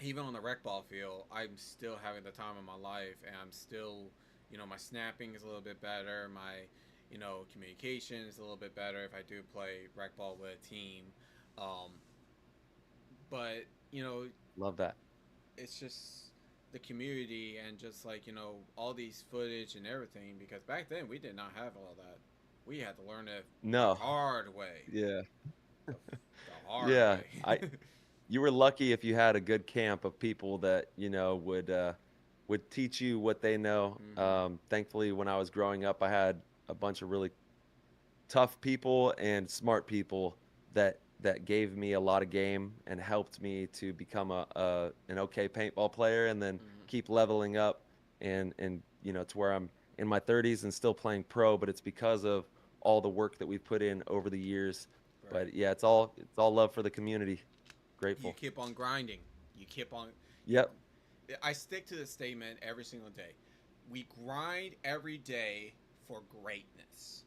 Even on the rec ball field, I'm still having the time of my life, and I'm still, my snapping is a little bit better. My, communication is a little bit better if I do play rec ball with a team. Um, but Love that. it's just the community and just like all these footage and everything because back then we did not have all that. We had to learn it the No. hard way. Yeah. The, the hard Yeah. way. You were lucky if you had a good camp of people that, would teach you what they know. Hmm. Thankfully, when I was growing up, I had a bunch of really tough people and smart people that gave me a lot of game and helped me to become a an okay paintball player and then Hmm. keep leveling up and to where I'm in my 30s and still playing pro, but it's because of all the work that we've put in over the years. Right. But yeah, it's all love for the community. You Grateful. keep on grinding. You keep on. You. Yep. I stick to this statement every single day. We grind every day for greatness.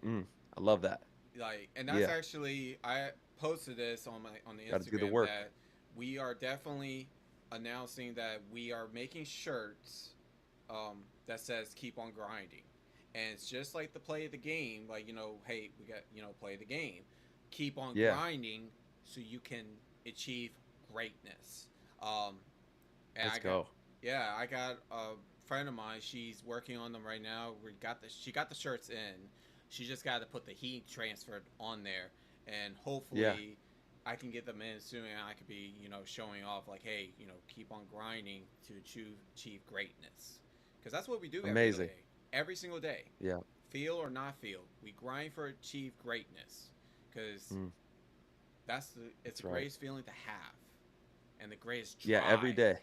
Mm, I love that. Like, and that's Yeah, actually I posted this on the got to do the Instagram work. that we are definitely announcing that we are making shirts that says "Keep on grinding," and it's just like the play of the game. Like, hey, we got, play the game, keep on Yeah, grinding so you can achieve greatness. Um, and let's go. I got a friend of mine. She's working on them right now. She got the shirts in. She just got to put the heat transferred on there, and Yeah, hopefully, I can get them in soon. And I could be, showing off like, hey, keep on grinding to achieve greatness, because that's what we do every amazing. day, every single day, Yeah. feel or not feel. We grind for achieve greatness, because Mm, it's that's the right. greatest feeling to have, and the greatest Yeah, every drive. day.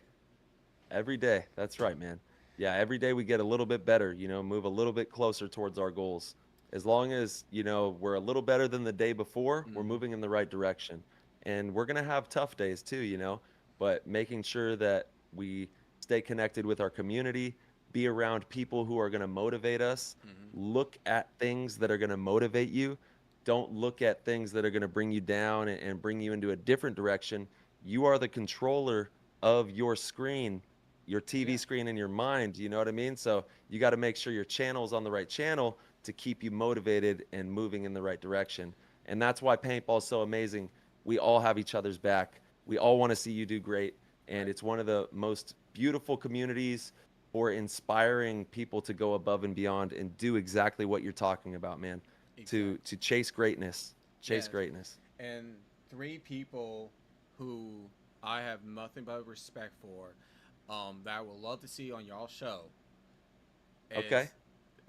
Every day. That's right, man. Yeah, every day we get a little bit better, move a little bit closer towards our goals. As long as, we're a little better than the day before, we're Mm-hmm. moving in the right direction. And we're going to have tough days too, but making sure that we stay connected with our community, be around people who are going to motivate us, Mm-hmm. look at things that are going to motivate you. Don't look at things that are going to bring you down and bring you into a different direction. You are the controller of your screen, your TV Yeah. screen in your mind. You know what I mean? So you got to make sure your channel is on the right channel to keep you motivated and moving in the right direction. And that's why paintball is so amazing. We all have each other's back. We all want to see you do great. And Right. it's one of the most beautiful communities for inspiring people to go above and beyond and do exactly what you're talking about, man. Exactly. To chase greatness. Chase Yes. greatness. And three people who I have nothing but respect for, that I would love to see on y'all show Okay? is,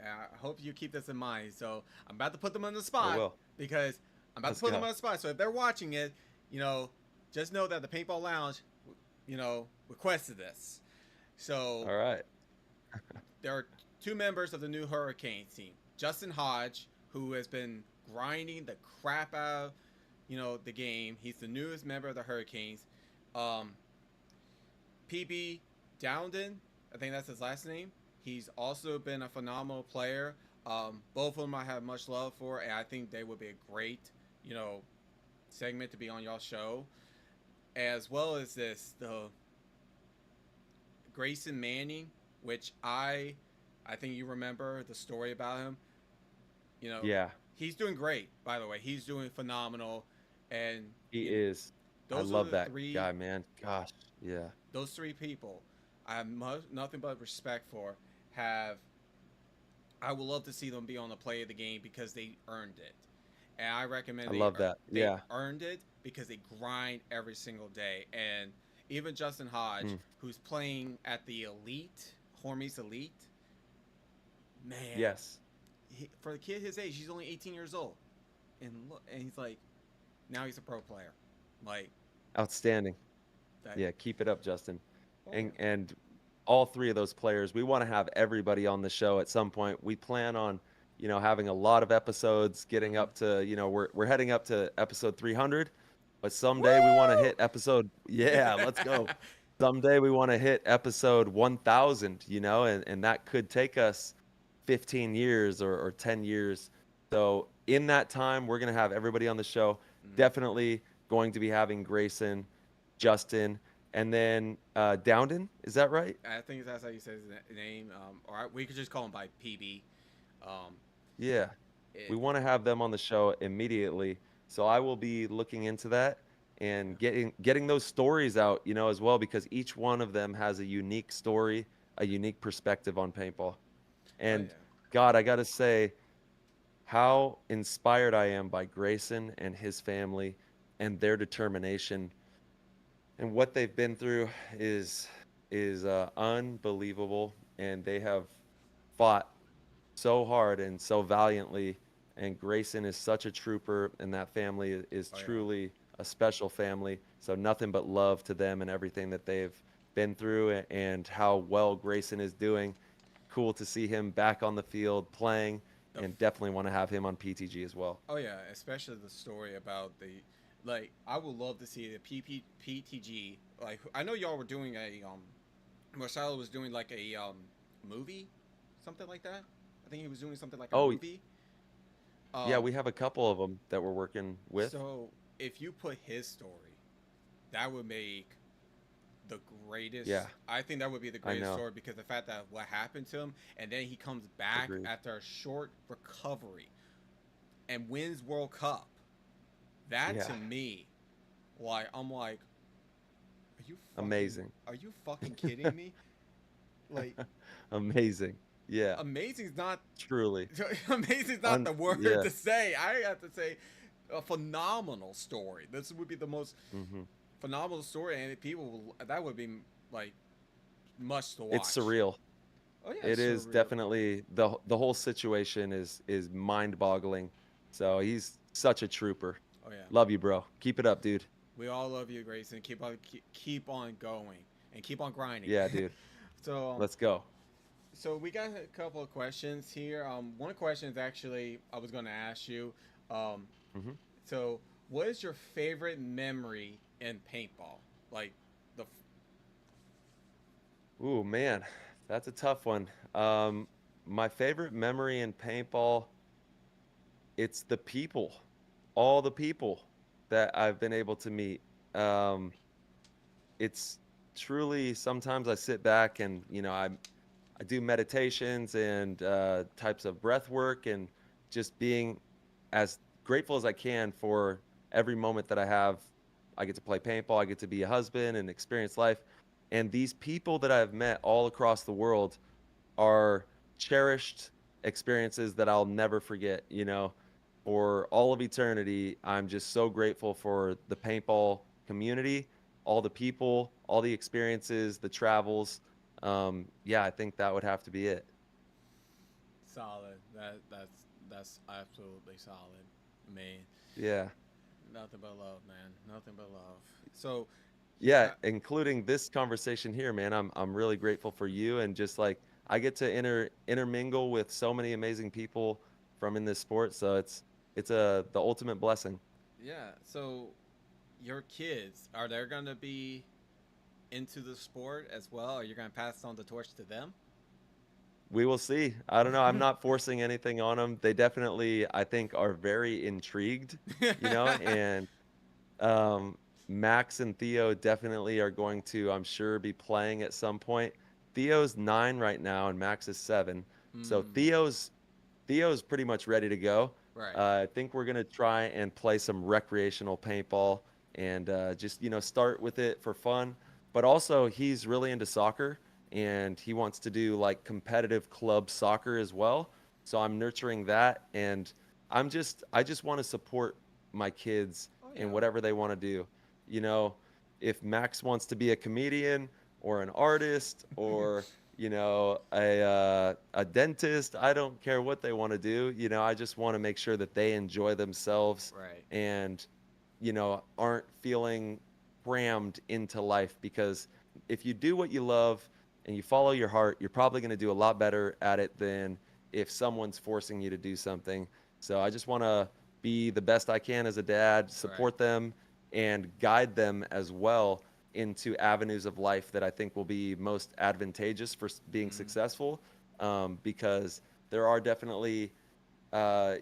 I hope you keep this in mind. So I'm about to put them on the I spot, will. because I'm about to Let's put them go. on the spot. So if they're watching it, you know, just know that the Paintball Lounge, requested this. So All right. there are two members of the new Hurricanes team. Justin Hodge, who has been grinding the crap out of, the game. He's the newest member of the Hurricanes. Um, PB Dowden, I think that's his last name. He's also been a phenomenal player. Both of them I have much love for, and I think they would be a great, you know, segment to be on y'all show. As well as the Grayson Manning, which I think you remember the story about him. You know, Yeah, he's doing great. By the way, he's doing phenomenal, and he you know, is. I those are love the that three. guy, man. Gosh, yeah. Those three people, I have nothing but respect for. Have I would love to see them be on the play of the game because they earned it, and I I recommend love that. they Yeah. earned it because they grind every single day. And even Justin Hodge, Mm, who's playing at the elite, Hormies elite, man, yes. for a kid his age, he's only 18 years old, and look, and he's like, now he's a pro player, like Outstanding. that. Yeah, keep it up, Justin. Oh yeah. And all three of those players, we want to have everybody on the show at some point. We plan on, having a lot of episodes, getting Mm-hmm. up to, we're heading up to episode 300, but someday we want to Woo! hit episode, yeah, let's go. Someday we want to hit episode 1000, and that could take us 15 years or 10 years. So in that time, we're going to have everybody on the show. Mm-hmm. Definitely going to be having Grayson, Justin, and then Dowden. Is that right? I think that's how you say his name. Or we could just call him by PB. Um, Yeah. We it, want to have them on the show immediately. So I will be looking into that yeah. and getting those stories out, as well, because each one of them has a unique story, a unique perspective on paintball. Oh And yeah. God, I gotta say, how inspired I am by Grayson and his family and their determination, and what they've been through is unbelievable, and they have fought so hard and so valiantly. And Grayson is such a trooper, and that family is Oh yeah. truly a special family. So nothing but love to them and everything that they've been through, and how well Grayson is doing. Cool to see him back on the field playing, The and definitely want to have him on PTG as well. Oh yeah, especially the story about the, like, I would love to see the PTG. Like, I know y'all were doing a Marcelo was doing like a movie, something like that. I think he was doing something like a Oh, movie. yeah, Um, we have a couple of them that we're working with. so if you put his story, that would make the Yeah, greatest. I think that would be the I greatest know. story because the fact that what happened to him, and then he comes back Agreed. after a short recovery and wins World Cup. That Yeah, to me, like, I'm like, amazing. are you fucking kidding me? Like, Amazing. Yeah, amazing's not truly. amazing's not the word Yeah. to say. I have to say a phenomenal story. This would be the most Hmm. phenomenal story, and that would be like much to It's watch. surreal. Oh yeah, It it's is surreal. definitely the whole situation is mind-boggling. So he's such a trooper. Oh yeah, Love you, bro. Keep it up, dude. we all love you, Grayson. Keep on going and keep on grinding. Yeah, dude. so Let's go. So we got a couple of questions here. One question is actually I was going to ask you. Um, Hmm. so what is your favorite memory in paintball? Like the Ooh, man, that's a tough one. My favorite memory in paintball, it's the people, all the people that I've been able to meet. Um, it's truly, sometimes I sit back and I do meditations and types of breath work, and just being as grateful as I can for every moment that I have. I get to play paintball, I get to be a husband and experience life. And these people that I've met all across the world are cherished experiences that I'll never forget, for all of eternity. I'm just so grateful for the paintball community, all the people, all the experiences, the travels. Yeah, I think that would have to be it. solid. That's absolutely solid. I mean, Yeah. nothing but love, man. Nothing but love. So, Yeah, uh, including this conversation here, man. I'm really grateful for you, and just like I get to intermingle with so many amazing people from in this sport, so it's the ultimate blessing. yeah. So your kids are they gonna be into the sport as well? Are you gonna pass on the torch to them? We will see. I don't know. I'm not forcing anything on them. They definitely, I think, are very intrigued, and um, Max and Theo definitely are going to, I'm sure, be playing at some point. Theo's 9 right now, and Max is 7. So Hmm. Theo's pretty much ready to go. Right. I think we're gonna try and play some recreational paintball, and just start with it for fun. But also, he's really into soccer, and he wants to do like competitive club soccer as well. So I'm nurturing that, and I just want to support my kids Oh in yeah. whatever they want to do. You know, if Max wants to be a comedian or an artist, or a dentist. I don't care what they want to do. I just want to make sure that they enjoy themselves, Right. and aren't feeling crammed into life. Because if you do what you love and you follow your heart, you're probably going to do a lot better at it than if someone's forcing you to do something. So I just want to be the best I can as a dad, Right. support them, and guide them as well into avenues of life that I think will be most advantageous for being Mm. successful. Because there are definitely,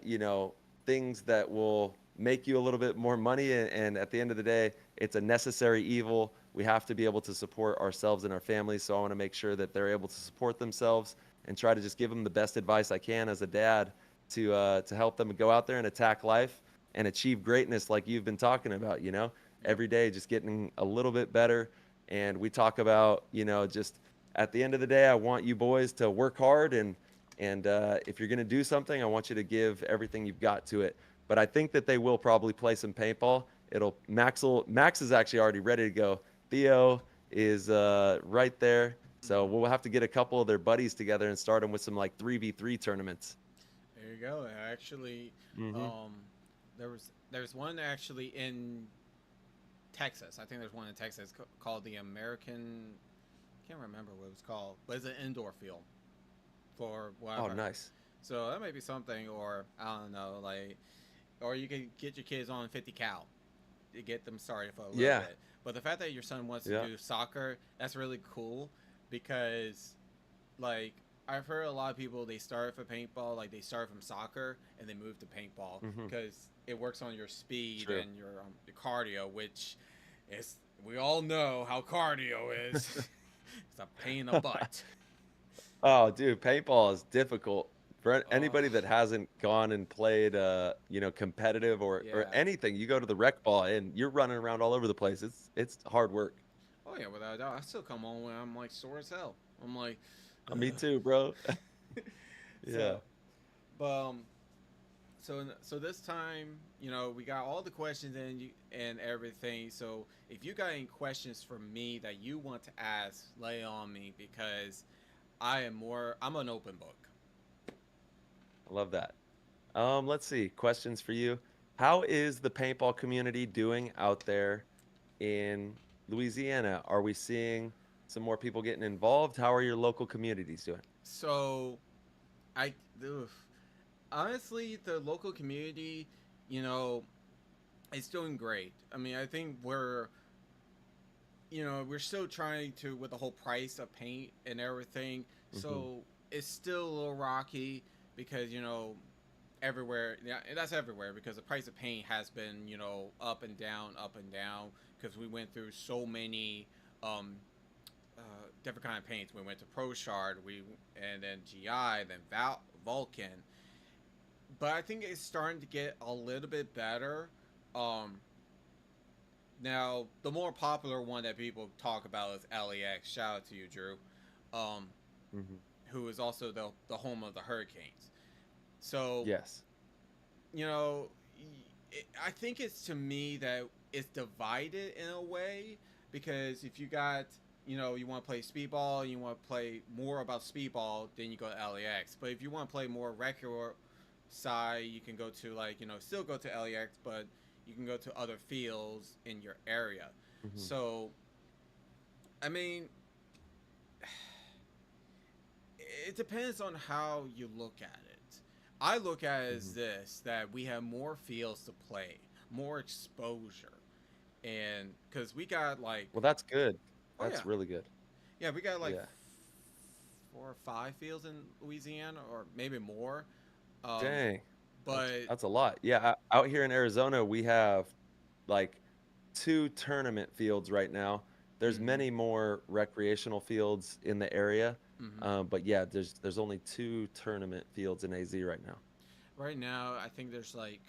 you know, things that will make you a little bit more money. And at the end of the day, it's a necessary evil. We have to be able to support ourselves and our families. So I want to make sure that they're able to support themselves, and try to just give them the best advice I can as a dad to help them go out there and attack life and achieve greatness, like you've been talking about. Yep. Every day, just getting a little bit better. And we talk about, just at the end of the day, I want you boys to work hard and And if you're going to do something, I want you to give everything you've got to it. But I think that they will probably play some paintball. Max is actually already ready to go. Theo is right there. So Hmm. we'll have to get a couple of their buddies together and start them with some like 3v3 tournaments. There you go. Actually, Hmm. um, there's one actually in Texas. I think there's one in Texas called the American. Can't remember what it was called, but it's an indoor field for what I've Oh, heard. nice. So that may be something, or I don't know, like, or you can get your kids on 50 cal to get them started for a little Yeah. bit. But the fact that your son wants to Yeah. do soccer, that's really cool because, like, I've heard a lot of people they start for paintball, like they start from soccer and they move to paintball Hmm. because it works on your speed True. and your cardio, which is we all know how cardio is. It's a pain in the butt. Oh, dude, paintball is difficult for Oh, anybody that hasn't gone and played, competitive or yeah. anything. You go to the rec ball and you're running around all over the place. It's hard work. Oh yeah, without a doubt. I still come on when I'm like sore as hell. I'm like, Me ugh. too, bro. Yeah. So, but so this time, we got all the questions and everything. So if you got any questions for me that you want to ask, lay on me because I'm an open book. I love that. Let's see. Questions for you. How is the paintball community doing out there in Louisiana? Are we seeing some more people getting involved? How are your local communities doing? So I ugh. Honestly, the local community, you know, it's doing great. I mean, I think we're still trying to with the whole price of paint and everything. Hmm. So it's still a little rocky because everywhere. Yeah, that's everywhere because the price of paint has been up and down because we went through so many um, different kind of paints. We went to Pro Shard, and then GI, then Vulcan. But I think it's starting to get a little bit better. Um, Now, the more popular one that people talk about is LAX. Shout out to you, Drew, um, Hmm. who is also the home of the Hurricanes. So, Yes. you know, I think it's to me that it's divided in a way because if you got, you want to play speedball, you want to play more about speedball, then you go to LAX. But if you want to play more regular side, you can go to still go to LAX, but you can go to other fields in your area. Hmm. So, I mean, it depends on how you look at it. I look at it as Hmm. this that we have more fields to play, more exposure. And because we got like, Well, that's good. oh yeah, That's really good. yeah, we got like Yeah. 4 or 5 fields in Louisiana, or maybe more. Um, Dang. but That's a lot. Yeah, out here in Arizona, we have like two tournament fields right now. There's mm-hmm, many more recreational fields in the area, mm-hmm. but yeah, there's only two tournament fields in AZ right now. Right now, I think there's like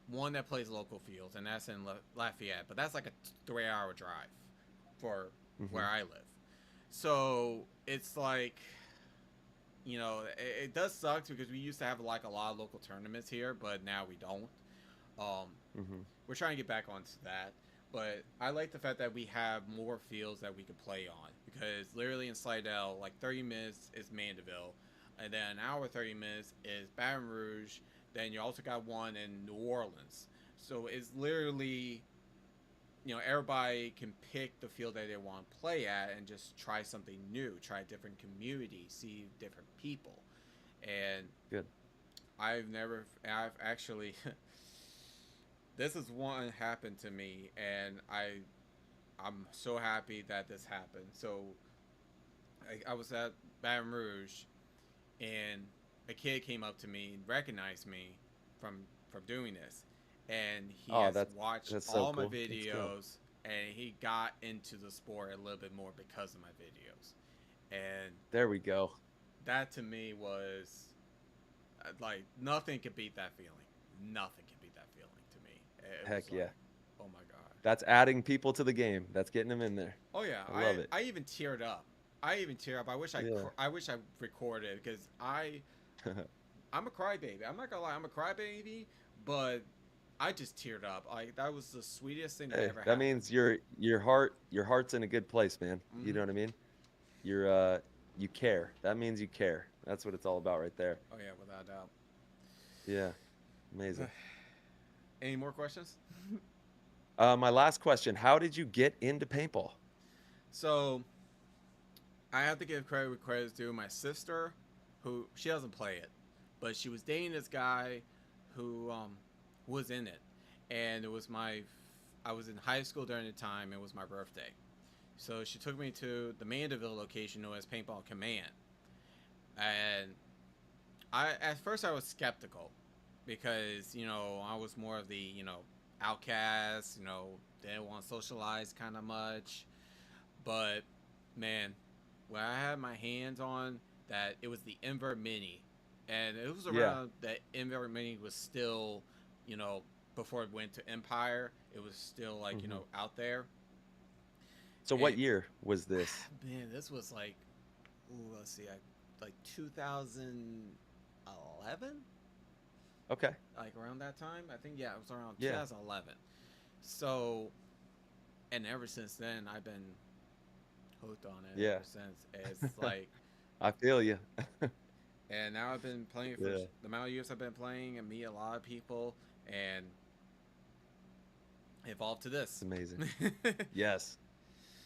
one that plays local fields, and that's in Lafayette. But that's like a 3-hour drive for where Hmm. I live. So it's like, it does suck because we used to have like a lot of local tournaments here, but now we don't. Um, Hmm. we're trying to get back onto that. But I like the fact that we have more fields that we could play on because literally in Slidell, like 30 minutes is Mandeville, and then an hour 30 minutes is Baton Rouge. Then you also got one in New Orleans. So it's literally, everybody can pick the field that they want to play at and just try something new, try a different community, see different people. And Good. I've actually, this is one happened to me, and I'm so happy that this happened. So I was at Baton Rouge, and a kid came up to me and recognized me from doing this, and he Oh, has that's watched that's so all my cool. That's cool. videos, and he got into the sport a little bit more because of my videos, and There we go. that to me was like nothing could beat that feeling. Nothing can beat that feeling to me. It was Heck yeah. like, oh my god. That's adding people to the game. That's getting them in there. Oh yeah, I love it. I even teared up. I even tear up. Yeah. I wish I recorded because I'm a crybaby. I'm not gonna lie, I'm a crybaby, but I just teared up. Like that was the sweetest thing that Hey, ever that happened. means your heart's in a good place, man. You know Hmm. what I mean? You're you care. That means you care. That's what it's all about right there. Oh yeah, without a doubt. Yeah, amazing. Any more questions? My last question, how did you get into paintball? So I have to give credit where credit's due. My sister, who she doesn't play it, but she was dating this guy who was in it, and it was my I was in high school during the time. It was my birthday, so she took me to the Mandeville location known as Paintball Command, and I at first I was skeptical because I was more of the outcast, didn't want to socialize kind of much, but man, when I had my hands on that, it was the Invert Mini, and it was Yeah. around that Invert Mini was still, you know, before it went to Empire, it was still like Hmm. out there. So what And year was this? man, this was like, ooh, let's see, like 2011, Okay. like around that time. I think yeah, it was around Yeah. 2011. So, and ever since then, I've been hooked on it Yeah. ever since. It's like I feel you. and now I've been playing for Yeah. the amount of years I've been playing and meet a lot of people and evolved to It's this. amazing. Yes.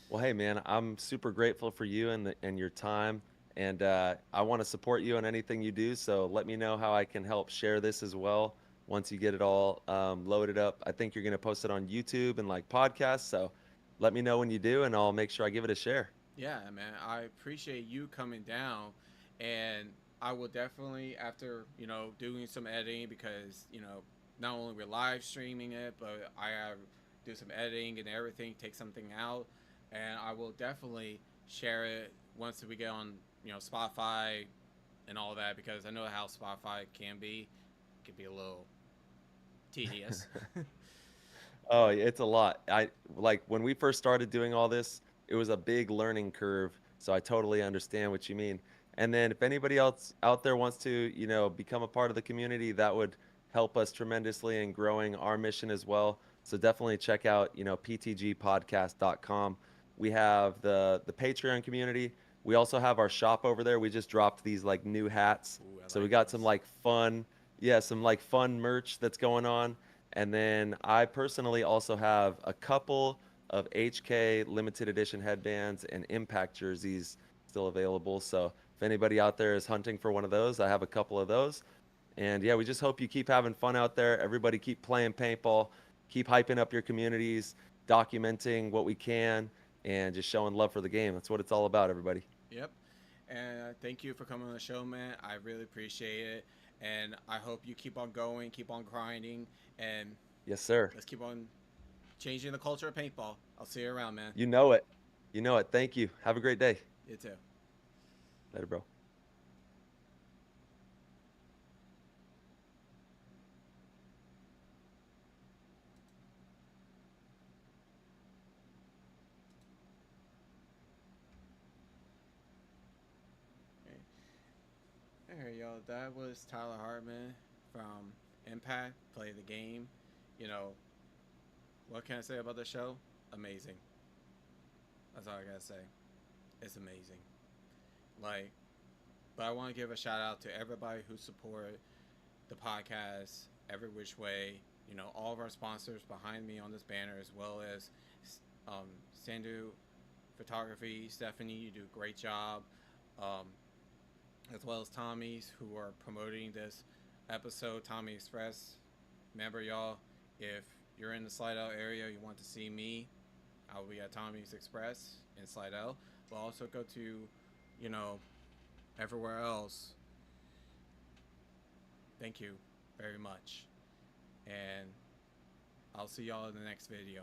Well, hey man, I'm super grateful for you and your time, and I want to support you in anything you do. So let me know how I can help share this as well. Once you get it all loaded up, I think you're gonna post it on YouTube and like podcasts. So let me know when you do, and I'll make sure I give it a share. Yeah, man, I appreciate you coming down, and I will definitely after doing some editing because not only we're live streaming it, but I have do some editing and everything, take something out, and I will definitely share it once we get on Spotify and all that because I know how Spotify can be. It can be a little tedious. Oh, But it's a lot. I like when we first started doing all this, it was a big learning curve. So I totally understand what you mean. And then if anybody else out there wants to, become a part of the community, that would help us tremendously in growing our mission as well. So definitely check out, ptgpodcast.com. We have the Patreon community. We also have our shop over there. We just dropped these like new hats. ooh, I So we like got some those. like fun, yeah, some like fun merch that's going on. And then I personally also have a couple of HK limited edition headbands and Impact jerseys still available. So if anybody out there is hunting for one of those, I have a couple of those. And yeah, we just hope you keep having fun out there. Everybody keep playing paintball, keep hyping up your communities, documenting what we can, and just showing love for the game. That's what it's all about, everybody. Yep. And thank you for coming on the show, man. I really appreciate it. And I hope you keep on going, keep on grinding, and Yes, sir. let's keep on changing the culture of paintball. I'll see you around, man. You know it. You know it. Thank you. Have a great day. You too. Later, bro. Hey, y'all. That was Tyler Hartman from Impact. Play the game. You know, what can I say about the show? Amazing. That's all I gotta say. It's amazing. Like, but I want to give a shout out to everybody who supported the podcast every which way. All of our sponsors behind me on this banner, as well as Sandu Photography. Stephanie, you do a great job. Um, as well as Tommy's, who are promoting this episode. Tommy Express. Remember, y'all, if you're in the Slidell area, you want to see me, I will be at Tommy's Express in Slidell. But also go to, you know, everywhere else. Thank you very much. And I'll see y'all in the next video.